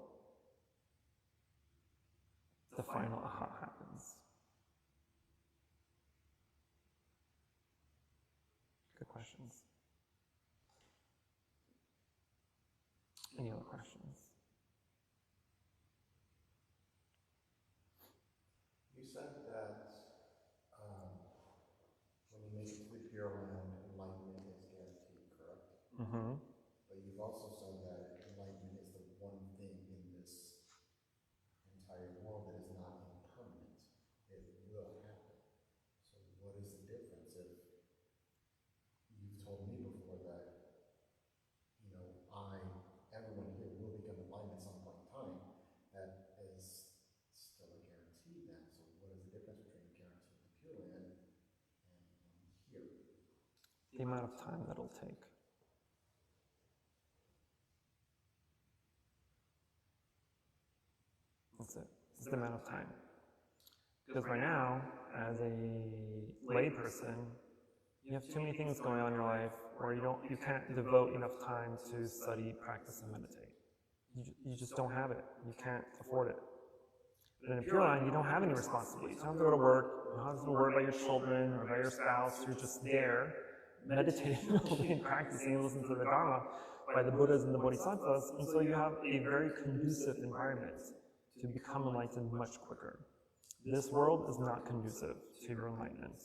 the final aha happens. Good questions. Any other questions? You said that when you make it to the Pure Land, enlightenment is guaranteed, correct? Mm-hmm. But you've also said that enlightenment is the one thing in this entire world that is not impermanent. It will happen. So what is the difference if you've told me before that, everyone here will become enlightened at some point in time, that is still a guarantee then. So what is the difference between the guarantee and the Pure Land? the amount of time that it'll take. That's it. It's the amount of time. Because right now, as a lay person, you have too many things going on in your life where you can't devote enough time to study, practice, and meditate. You just don't have it. You can't afford it. But in a Pure Land, you don't have any responsibilities. You don't have to go to work. You don't have to worry about your children or about your spouse. You're just there, meditating and practicing and listening to the Dharma by the Buddhas and the Bodhisattvas. And so you have a very conducive environment to become enlightened much quicker. This world is not conducive to your enlightenment.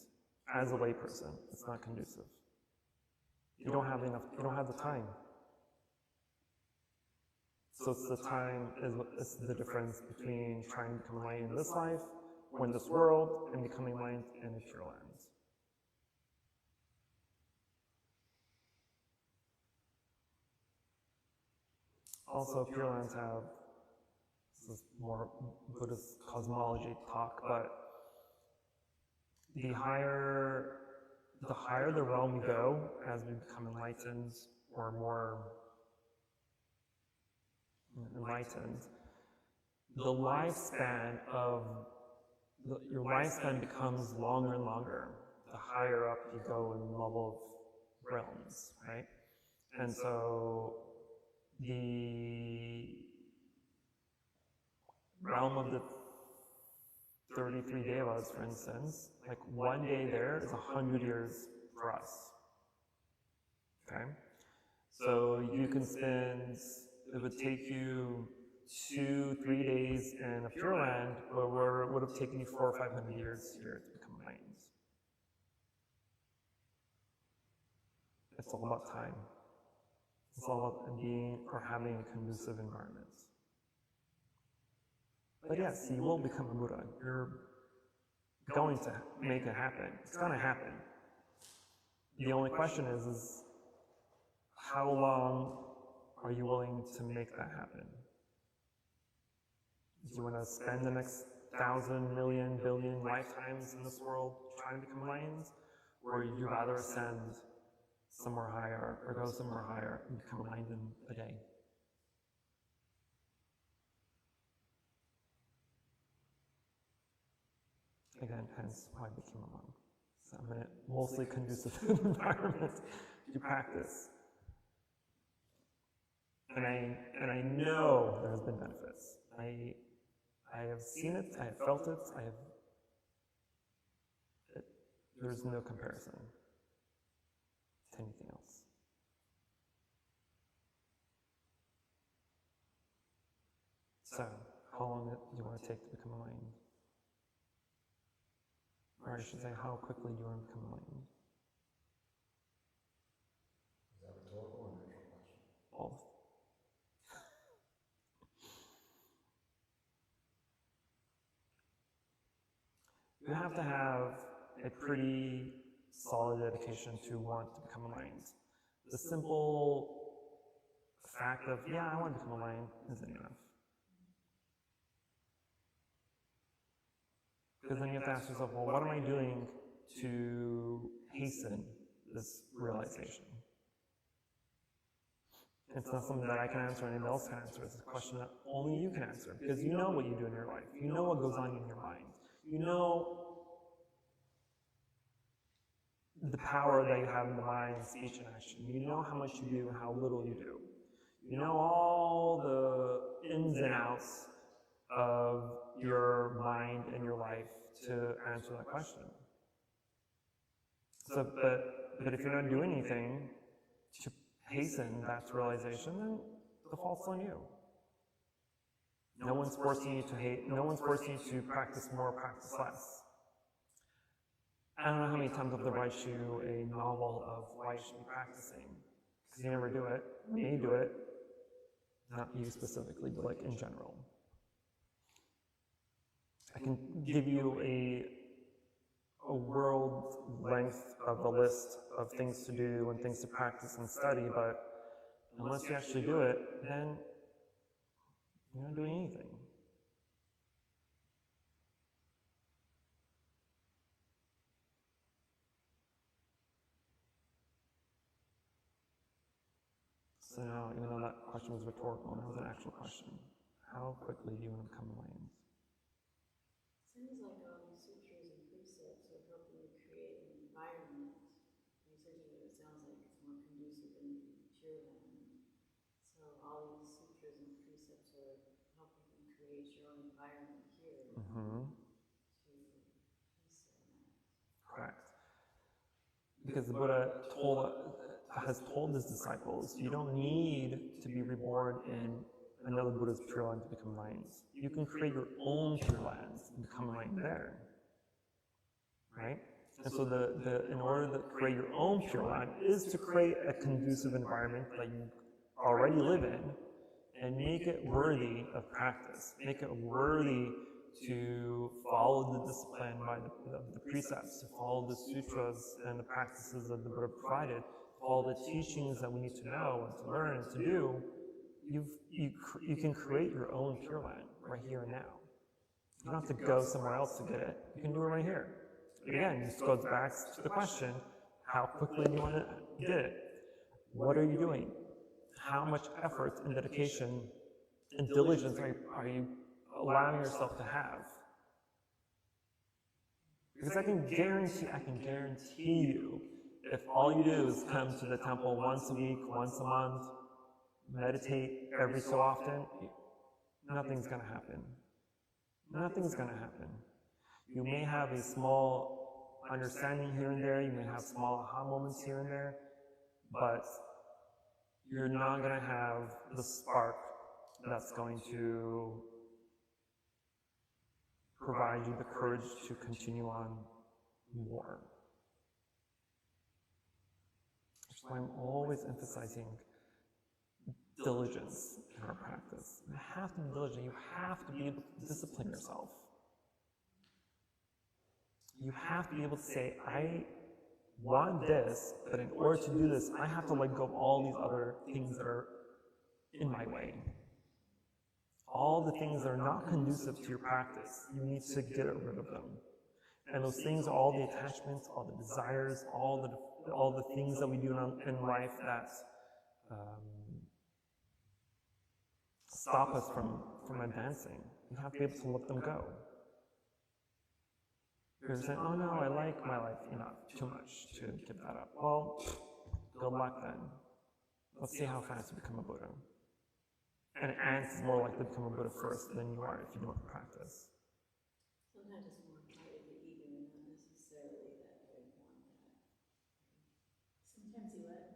As a layperson, it's not conducive. You don't have the time. So it's the difference between trying to become enlightened in this life, or in this world, and becoming enlightened in the Pure Land. Also, Pure Lands have, this is more Buddhist cosmology talk, but the higher the realm we go as we become enlightened or more enlightened, the lifespan your lifespan becomes longer and longer the higher up you go in the level of realms, right? And so the realm of the 33 devas, for instance, like one day there is 100 years for us. Okay? So you can spend, it would take you 2-3 days in a Pure Land, where it would have taken you 400 or 500 years here to become enlightened. It's all about time. It's all about being or having a conducive environment. But yes, you will become a Buddha. You're going to make it happen. It's going to happen. The only question is how long are you willing to make that happen? Do you want to spend the next 1,000, million, billion lifetimes in this world trying to become enlightened? Or would you rather ascend somewhere higher, or go somewhere higher and become enlightened in a day? Again, hence why I became a monk. So I'm in a mostly conducive environment to practice. And I know there has been benefits. I have seen it, I have felt it, there's no comparison to anything else. So, how long do you want to take to become enlightened? Or I should say, how quickly do you want to become enlightened? Is that rhetorical or an actual question? Both. You have to have a pretty solid dedication to want to become enlightened. The simple fact of, yeah, I want to become enlightened isn't enough. Because then you have to ask yourself, well, what am I doing to hasten this realization? It's not something that I can answer or anyone else can answer. It's a question that only you can answer, because you know what you do in your life. You know what goes on in your mind. You know the power that you have in the mind, speech, and action. You know how much you do and how little you do. You know all the ins and outs of your mind and your life to answer that question. So, but if you're not doing anything to hasten that realization, then the fault's on you. No one's forcing you to hate, no one's forcing you to practice more, practice less. I don't know how many times I've write you a novel of why you should be practicing, because you never do it. Me do it, not you specifically, but like in general. I can give you a world length of a list of things to do and things to practice and study, but unless you actually do it, then you're not doing anything. So now, even though that question was rhetorical, that was an actual question. How quickly do you want to become enlightened? Seems like all these sutras and precepts are helping you create an environment. You said it sounds like it's more conducive in Pure Land. So all these sutras and precepts are helping you create your own environment here to peace and that. Correct. Because the Buddha has told his disciples, you don't need to be reborn in another Buddha's Pure Land to become enlightened. You can create your own Pure Lands and become enlightened there. Right? And so in order to create your own Pure Land is to create a conducive environment that you already live in and make it worthy of practice. Make it worthy to follow the discipline by the precepts, to follow the sutras and the practices that the Buddha provided, all the teachings that we need to know and to learn and to do. You can create your own Pure Land right here and now. You don't have to go somewhere else to get it. You can do it right here. Again, this goes back to the question, how quickly do you want to get it? What are you doing? How much effort and dedication and diligence are you allowing yourself to have? Because I can guarantee you, if all you do is come to the temple once a week, once a month, meditate every so often, nothing's going to happen. Nothing's going to happen. You may have a small understanding here and there, you may have small aha moments here and there, but you're not going to have the spark that's going to provide you the courage to continue on more. That's why I'm always emphasizing diligence in our practice. You have to be diligent. You have to be able to discipline yourself. You have to be able to say, I want this, but in order to do this, I have to let go of all these other things that are in my way. All the things that are not conducive to your practice, you need to get rid of them. And those things are all the attachments, all the desires, all the things that we do in life that stop us from advancing. You have to be able to let them go. You're saying, oh no, I like my life enough, too much to give that up. Well, good luck then. Let's see how fast you become a Buddha. And ants is more likely to become a Buddha first than you are if you don't practice. Sometimes it's more part of the ego, not necessarily that I want that. Sometimes you what?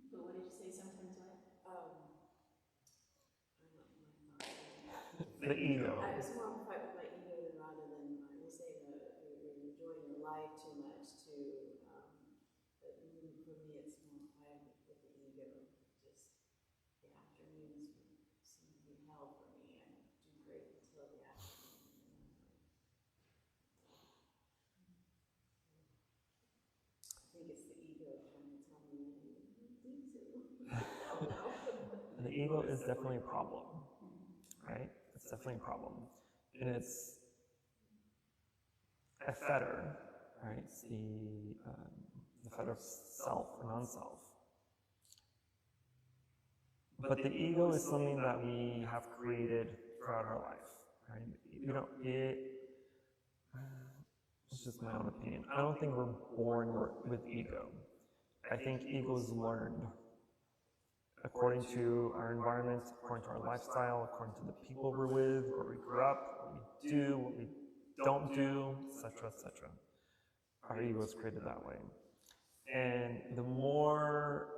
But what did you say, sometimes what? The ego. I was more on fight with my ego rather than you say you're enjoying your life too much to, but for me it's more fight with the ego. Just the afternoons seem to be hell for me. I do great until the afternoon. I think it's the ego trying to tell me I need to. The ego is definitely a problem, right? It's definitely a problem. And it's a fetter, right? It's the fetter of self or non-self. But the ego is something that we have created throughout our life, right? It's just my own opinion. I don't think we're born with ego. I think ego is learned according to our environment, according to our lifestyle, according to the people we're with, where we grew up, what we do, what we don't do, etc., etc. Our ego is created that way. And the more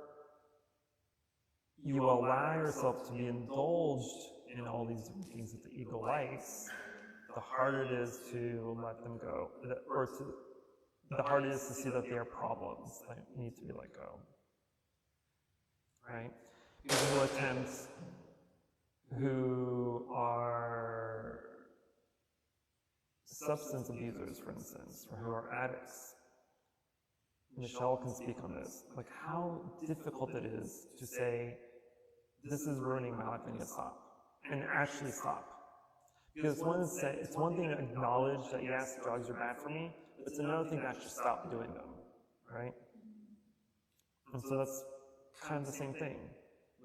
you allow yourself to be indulged in all these different things that the ego likes, the harder it is to let them go, the harder it is to see that they are problems that need to be let go. Right? People who are substance abusers, for instance, or who are addicts. Michelle can speak on this. Like how difficult it is to say, this is ruining my life, I need to stop. And actually stop. Because it's one thing to acknowledge that yes, drugs are bad for me, but it's another thing to actually stop doing them, right? And so that's kind of the same thing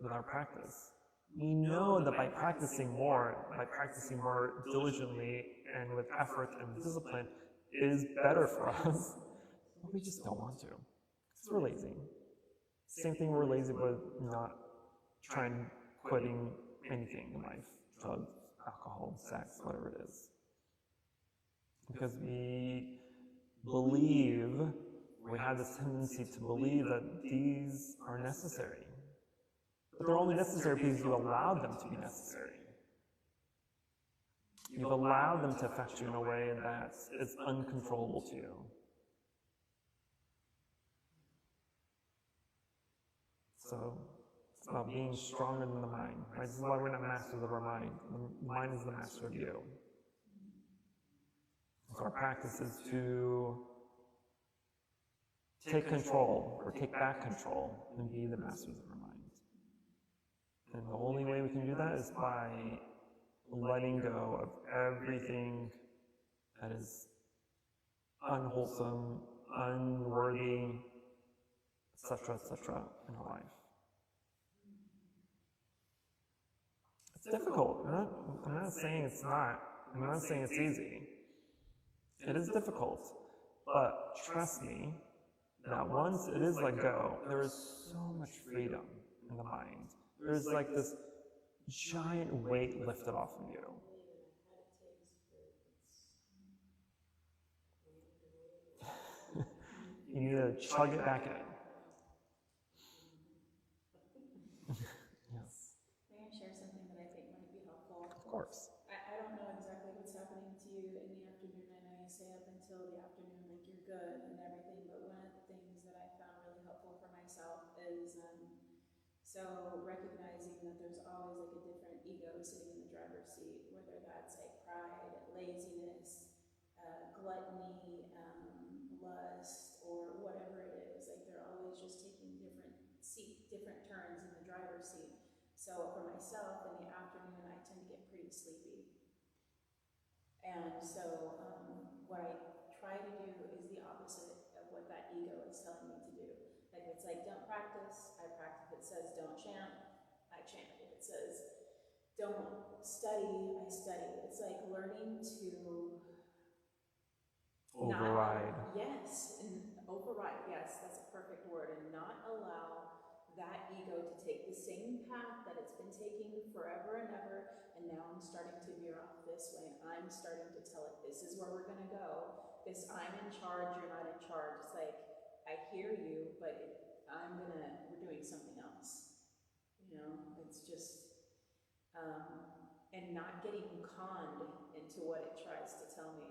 with our practice. We know that by practicing more diligently and with effort and discipline is better for us, but we just don't want to, because we're lazy. Same thing we're lazy with not quitting anything in life, drugs, alcohol, sex, whatever it is. Because we have this tendency to believe that these are necessary. But they're only necessary because you allowed them to be necessary. You've allowed them to affect you in a way that is uncontrollable to you. So it's about being stronger than the mind. Right? This is why we're not masters of our mind. The mind is the master of you. So our practice is to take control or take back control and be the masters of our mind. And the only way we can do that is by letting go of everything that is unwholesome, unworthy, etc., in our life. It's difficult. I'm not saying it's not. I'm not saying it's easy. It is difficult. But trust me, that once it is let go, there is so much freedom in the mind. There's like this giant weight lifted off of you. You need to chug it back in. Yes. May I share something that I think might be helpful? Of course. I don't know exactly what's happening to you in the afternoon. I know you say up until the afternoon, like you're good and everything, but one of the things that I found really helpful for myself is so recognizing that there's always like a different ego sitting in the driver's seat, whether that's like pride, laziness, gluttony, lust, or whatever it is. Like they're always just taking different turns in the driver's seat. So for myself, in the afternoon, I tend to get pretty sleepy. And so what I try to do is the opposite of what that ego is telling me to do. Like if it's like, don't practice, I practice. If it says don't chant, I chant. If it says don't study, I study. It's like learning to Override. Override, yes, that's a perfect word. And not allow that ego to take the same path that it's been taking forever and ever, and now I'm starting to veer off this way. I'm starting to tell it, this is where we're going to go. This, I'm in charge, you're not in charge. It's like, I hear you, but we're doing something else. You know, it's just, and not getting conned into what it tries to tell me,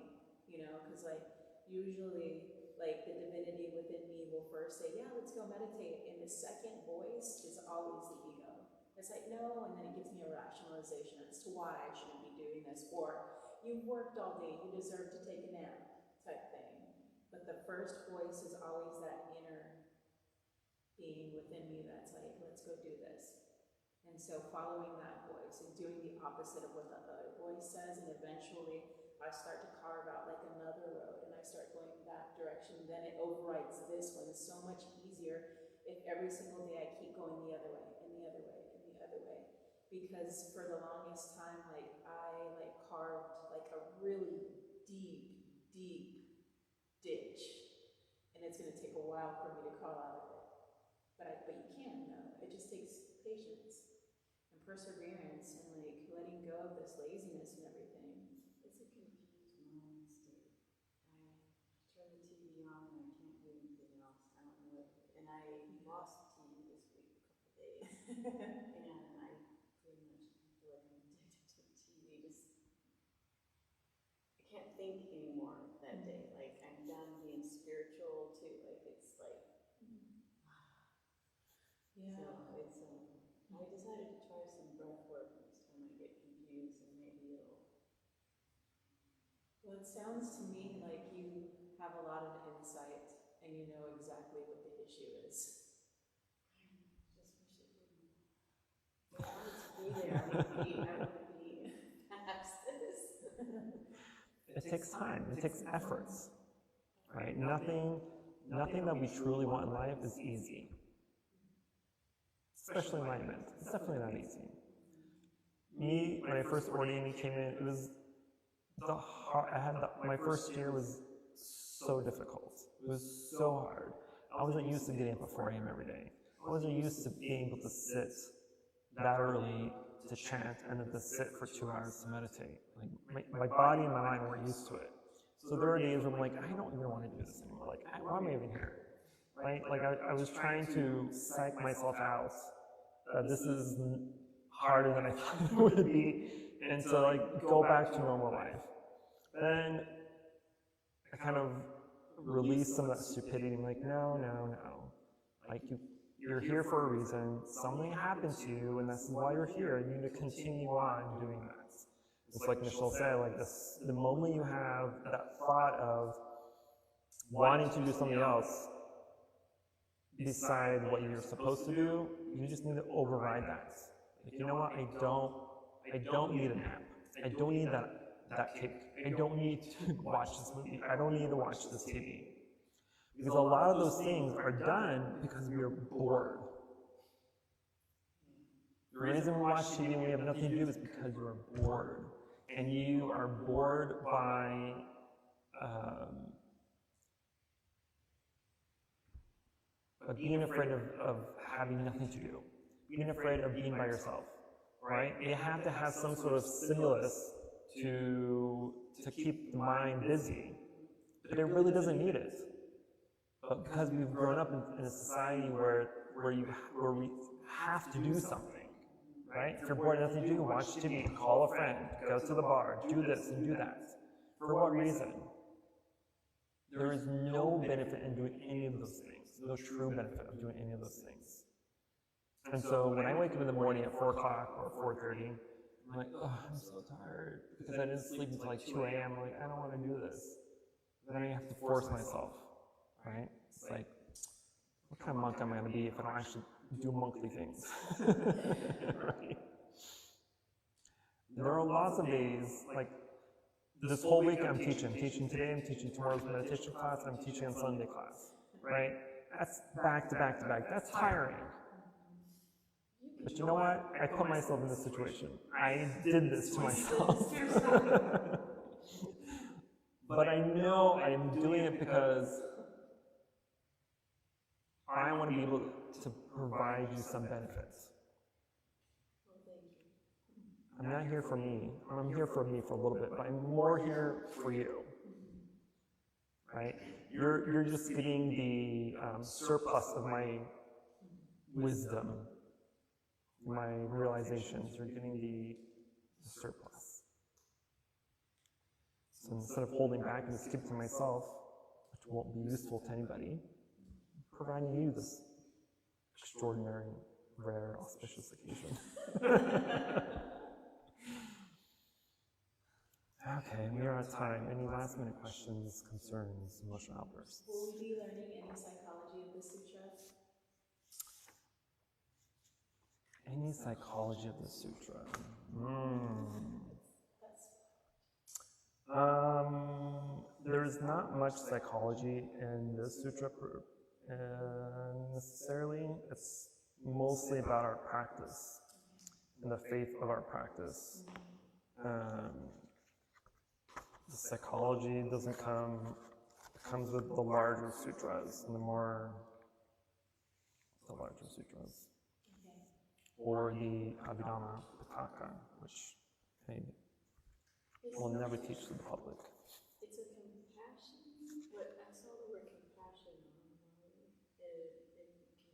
you know, because like, usually, like the divinity within me will first say, yeah, let's go meditate. And the second voice is always the ego. It's like, no, and then it gives me a rationalization as to why I shouldn't be doing this. Or, you've worked all day, you deserve to take a nap, type thing. But the first voice is always that inner being within me that's like, let's go do this. And so following that voice and doing the opposite of what the other voice says, and eventually I start to carve out like another road and I start going that direction, then it overrides this one. It's so much easier if every single day I keep going the other way and the other way and the other way. Because for the longest time, like I like carved like a really deep, deep ditch, and it's gonna take a while for me to crawl out of it. But you can, though. It just takes patience and perseverance and like letting go of this laziness and everything. It's a confused mind state. I turn the TV on and I can't do anything else. I don't know what, and I lost TV this week a couple days. And I pretty much feel like I'm addicted to TV. I can't think anymore that day. Like I'm done being spiritual too. Like it's like, Yeah. so it's, I decided to try some breath work next time I get confused, and maybe it'll. Well, it sounds to me like you have a lot of insight and you know exactly what the issue is. Just wish it wouldn't. If I wanted to be there, maybe I would be past this. It takes time. It takes efforts. Right? Nothing that we truly want in life is easy. especially enlightenment. It's definitely not easy. Me, when I first ordained and came in, it was my first year was so difficult. It was so hard. I wasn't used to getting up at 4 a.m. every day. I wasn't used to being able to sit that early to chant and then to sit for 2 hours to meditate. Like my body and my mind weren't used to it. So there are days where I'm like, I don't even want to do this anymore. Like, why am I even here? Right? Like I was trying to psych myself out. This is harder than I thought it would be, and to like go back to normal life. Then I kind of released some of that stupidity. I'm like, no. Like you're here for a reason. Something happened to you, and this is why you're here. And you need to continue on doing that. It's like Michelle said, like this, the moment you have that thought of wanting to do something else beside what you're supposed to do, you just need to override that. Like, you know what? I don't need a nap. I don't need that cake. I don't need to watch this movie. I don't need to watch this TV. Because a lot of those things are done because we are bored. The reason we watch TV when we have nothing to do is because you are bored. And you are bored by being afraid of having nothing to do. Being afraid of being by yourself, right? You have to have some sort of stimulus to keep the mind busy, but it really doesn't need it. But because we've grown up in a society where we have to do something, right? If you're bored of nothing to do, watch TV, call a friend, go to the bar, do this and do that. For what reason? There is no benefit in doing any of those things. No true benefit of doing any of those things. And so when I wake up in the morning at 4 o'clock or 4:30, I'm like, oh, I'm so tired because I didn't sleep until like 2 a.m. I'm like, I don't want to do this. But then I have to force myself, right? It's like, what kind of monk am I going to be if I don't actually do monkly things? Right? There are lots of days, like this whole week I'm teaching today, I'm teaching tomorrow's meditation class, I'm teaching on Sunday class, right? That's back to back to back. That's tiring. But you know what? I put myself in this situation. I did this to myself. But I know I am doing it because I want to be able to provide you some benefits. I'm not here for me. I'm here for me for a little bit, but I'm more here for you. Right? You're just getting the surplus of my wisdom, my realizations. You're getting the surplus. So instead of holding back and just keeping to myself, which won't be useful to anybody, I'm providing you this extraordinary, rare, auspicious occasion. Okay, we are at time. Any last minute questions, concerns, emotional outbursts? Will we be learning any psychology of the sutra? Any psychology of the sutra? There's not much psychology in the sutra necessarily. It's mostly about our practice and the faith of our practice. The psychology doesn't come, it comes with the larger sutras and the larger sutras. Or the Abhidhamma Pitaka, which will never teach to the public. It's a compassion, but I saw the word compassion online in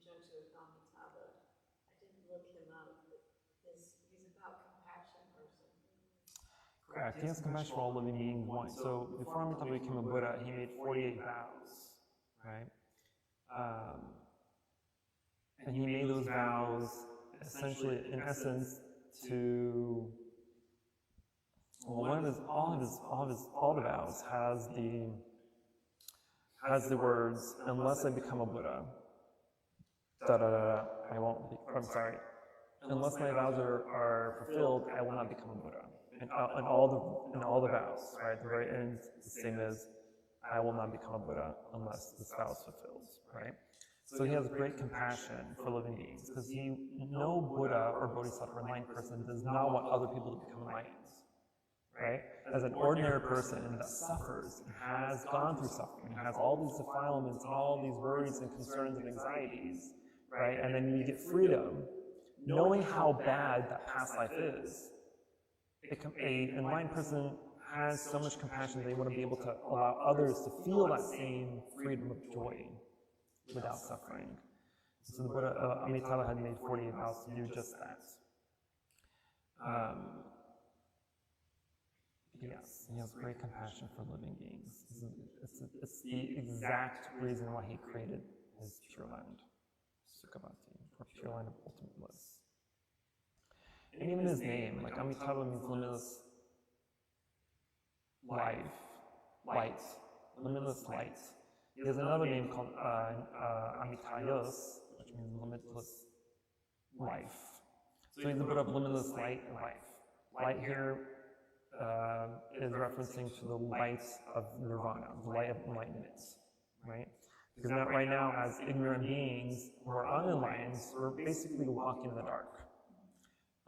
conjunction with Amitabha. I didn't look him up, but he's about compassion or something. Correct. He has compassion for all living beings. So before Amitabha became a Buddha, he made 48 vows, right? And he made those vows essentially, in essence, to all the vows has the words, unless I become a Buddha, I won't be, I'm sorry, unless my vows are fulfilled, I will not become a Buddha. And all the vows, right? At the very end, the same as I will not become a Buddha unless this vow is fulfilled, right? So he has great compassion for living beings because no Buddha or Bodhisattva or enlightened person does not want other people to become enlightened, right? As an ordinary person that suffers and has gone through suffering, has all these defilements and all these worries and concerns and anxieties, right? And then you get freedom, knowing how bad that past life is. An enlightened person has so much compassion they want to be able to allow others to feel that same freedom of joy without suffering. So the Buddha, Amitabha had made 48 vows to do just that. Yes, he has great compassion for living beings. It's the exact reason why he created his Pure Land, Sukhavati, or Pure Land of Ultimate Bliss. And even his name, like Amitabha means limitless life, light, limitless light. He has another name called Amitayos, which means limitless life. So he's the Buddha of limitless light and life. Light here is referencing to the light of nirvana, the light of enlightenment, right? Because right now, as ignorant beings who are unenlightened, we're basically walking in the dark.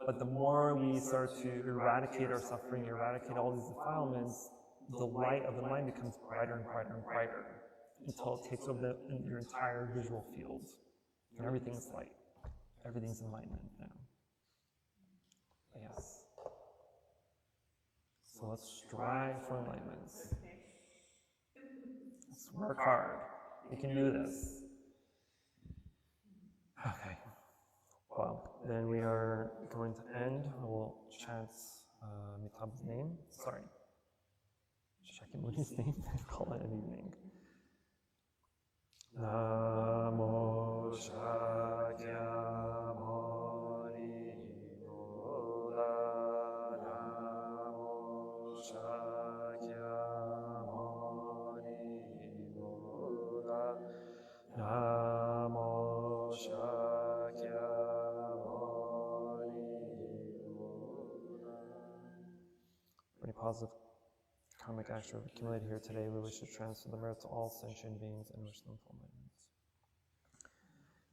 But the more we start to eradicate our suffering, eradicate all these defilements, the light of the mind becomes brighter and brighter and brighter until it takes over your entire visual field. And everything's light. Everything's enlightenment now. Yes. So let's strive for enlightenment. Let's work hard. We can do this. Okay. Well, then we are going to end. We'll chant Amitabha's name. Sorry. Shakyamuni's name. Call it an evening. Namo Shakyamuni Buddha. Namo Shakyamuni Buddha. Namo Shakyamuni Buddha. For any positive karmic action we've accumulated here today, we wish to transfer the merits to all sentient beings and wish them full enlightenment.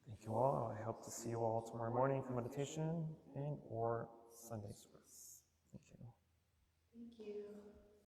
Thank you all. I hope to see you all tomorrow morning for meditation and or Sunday service. Thank you. Thank you.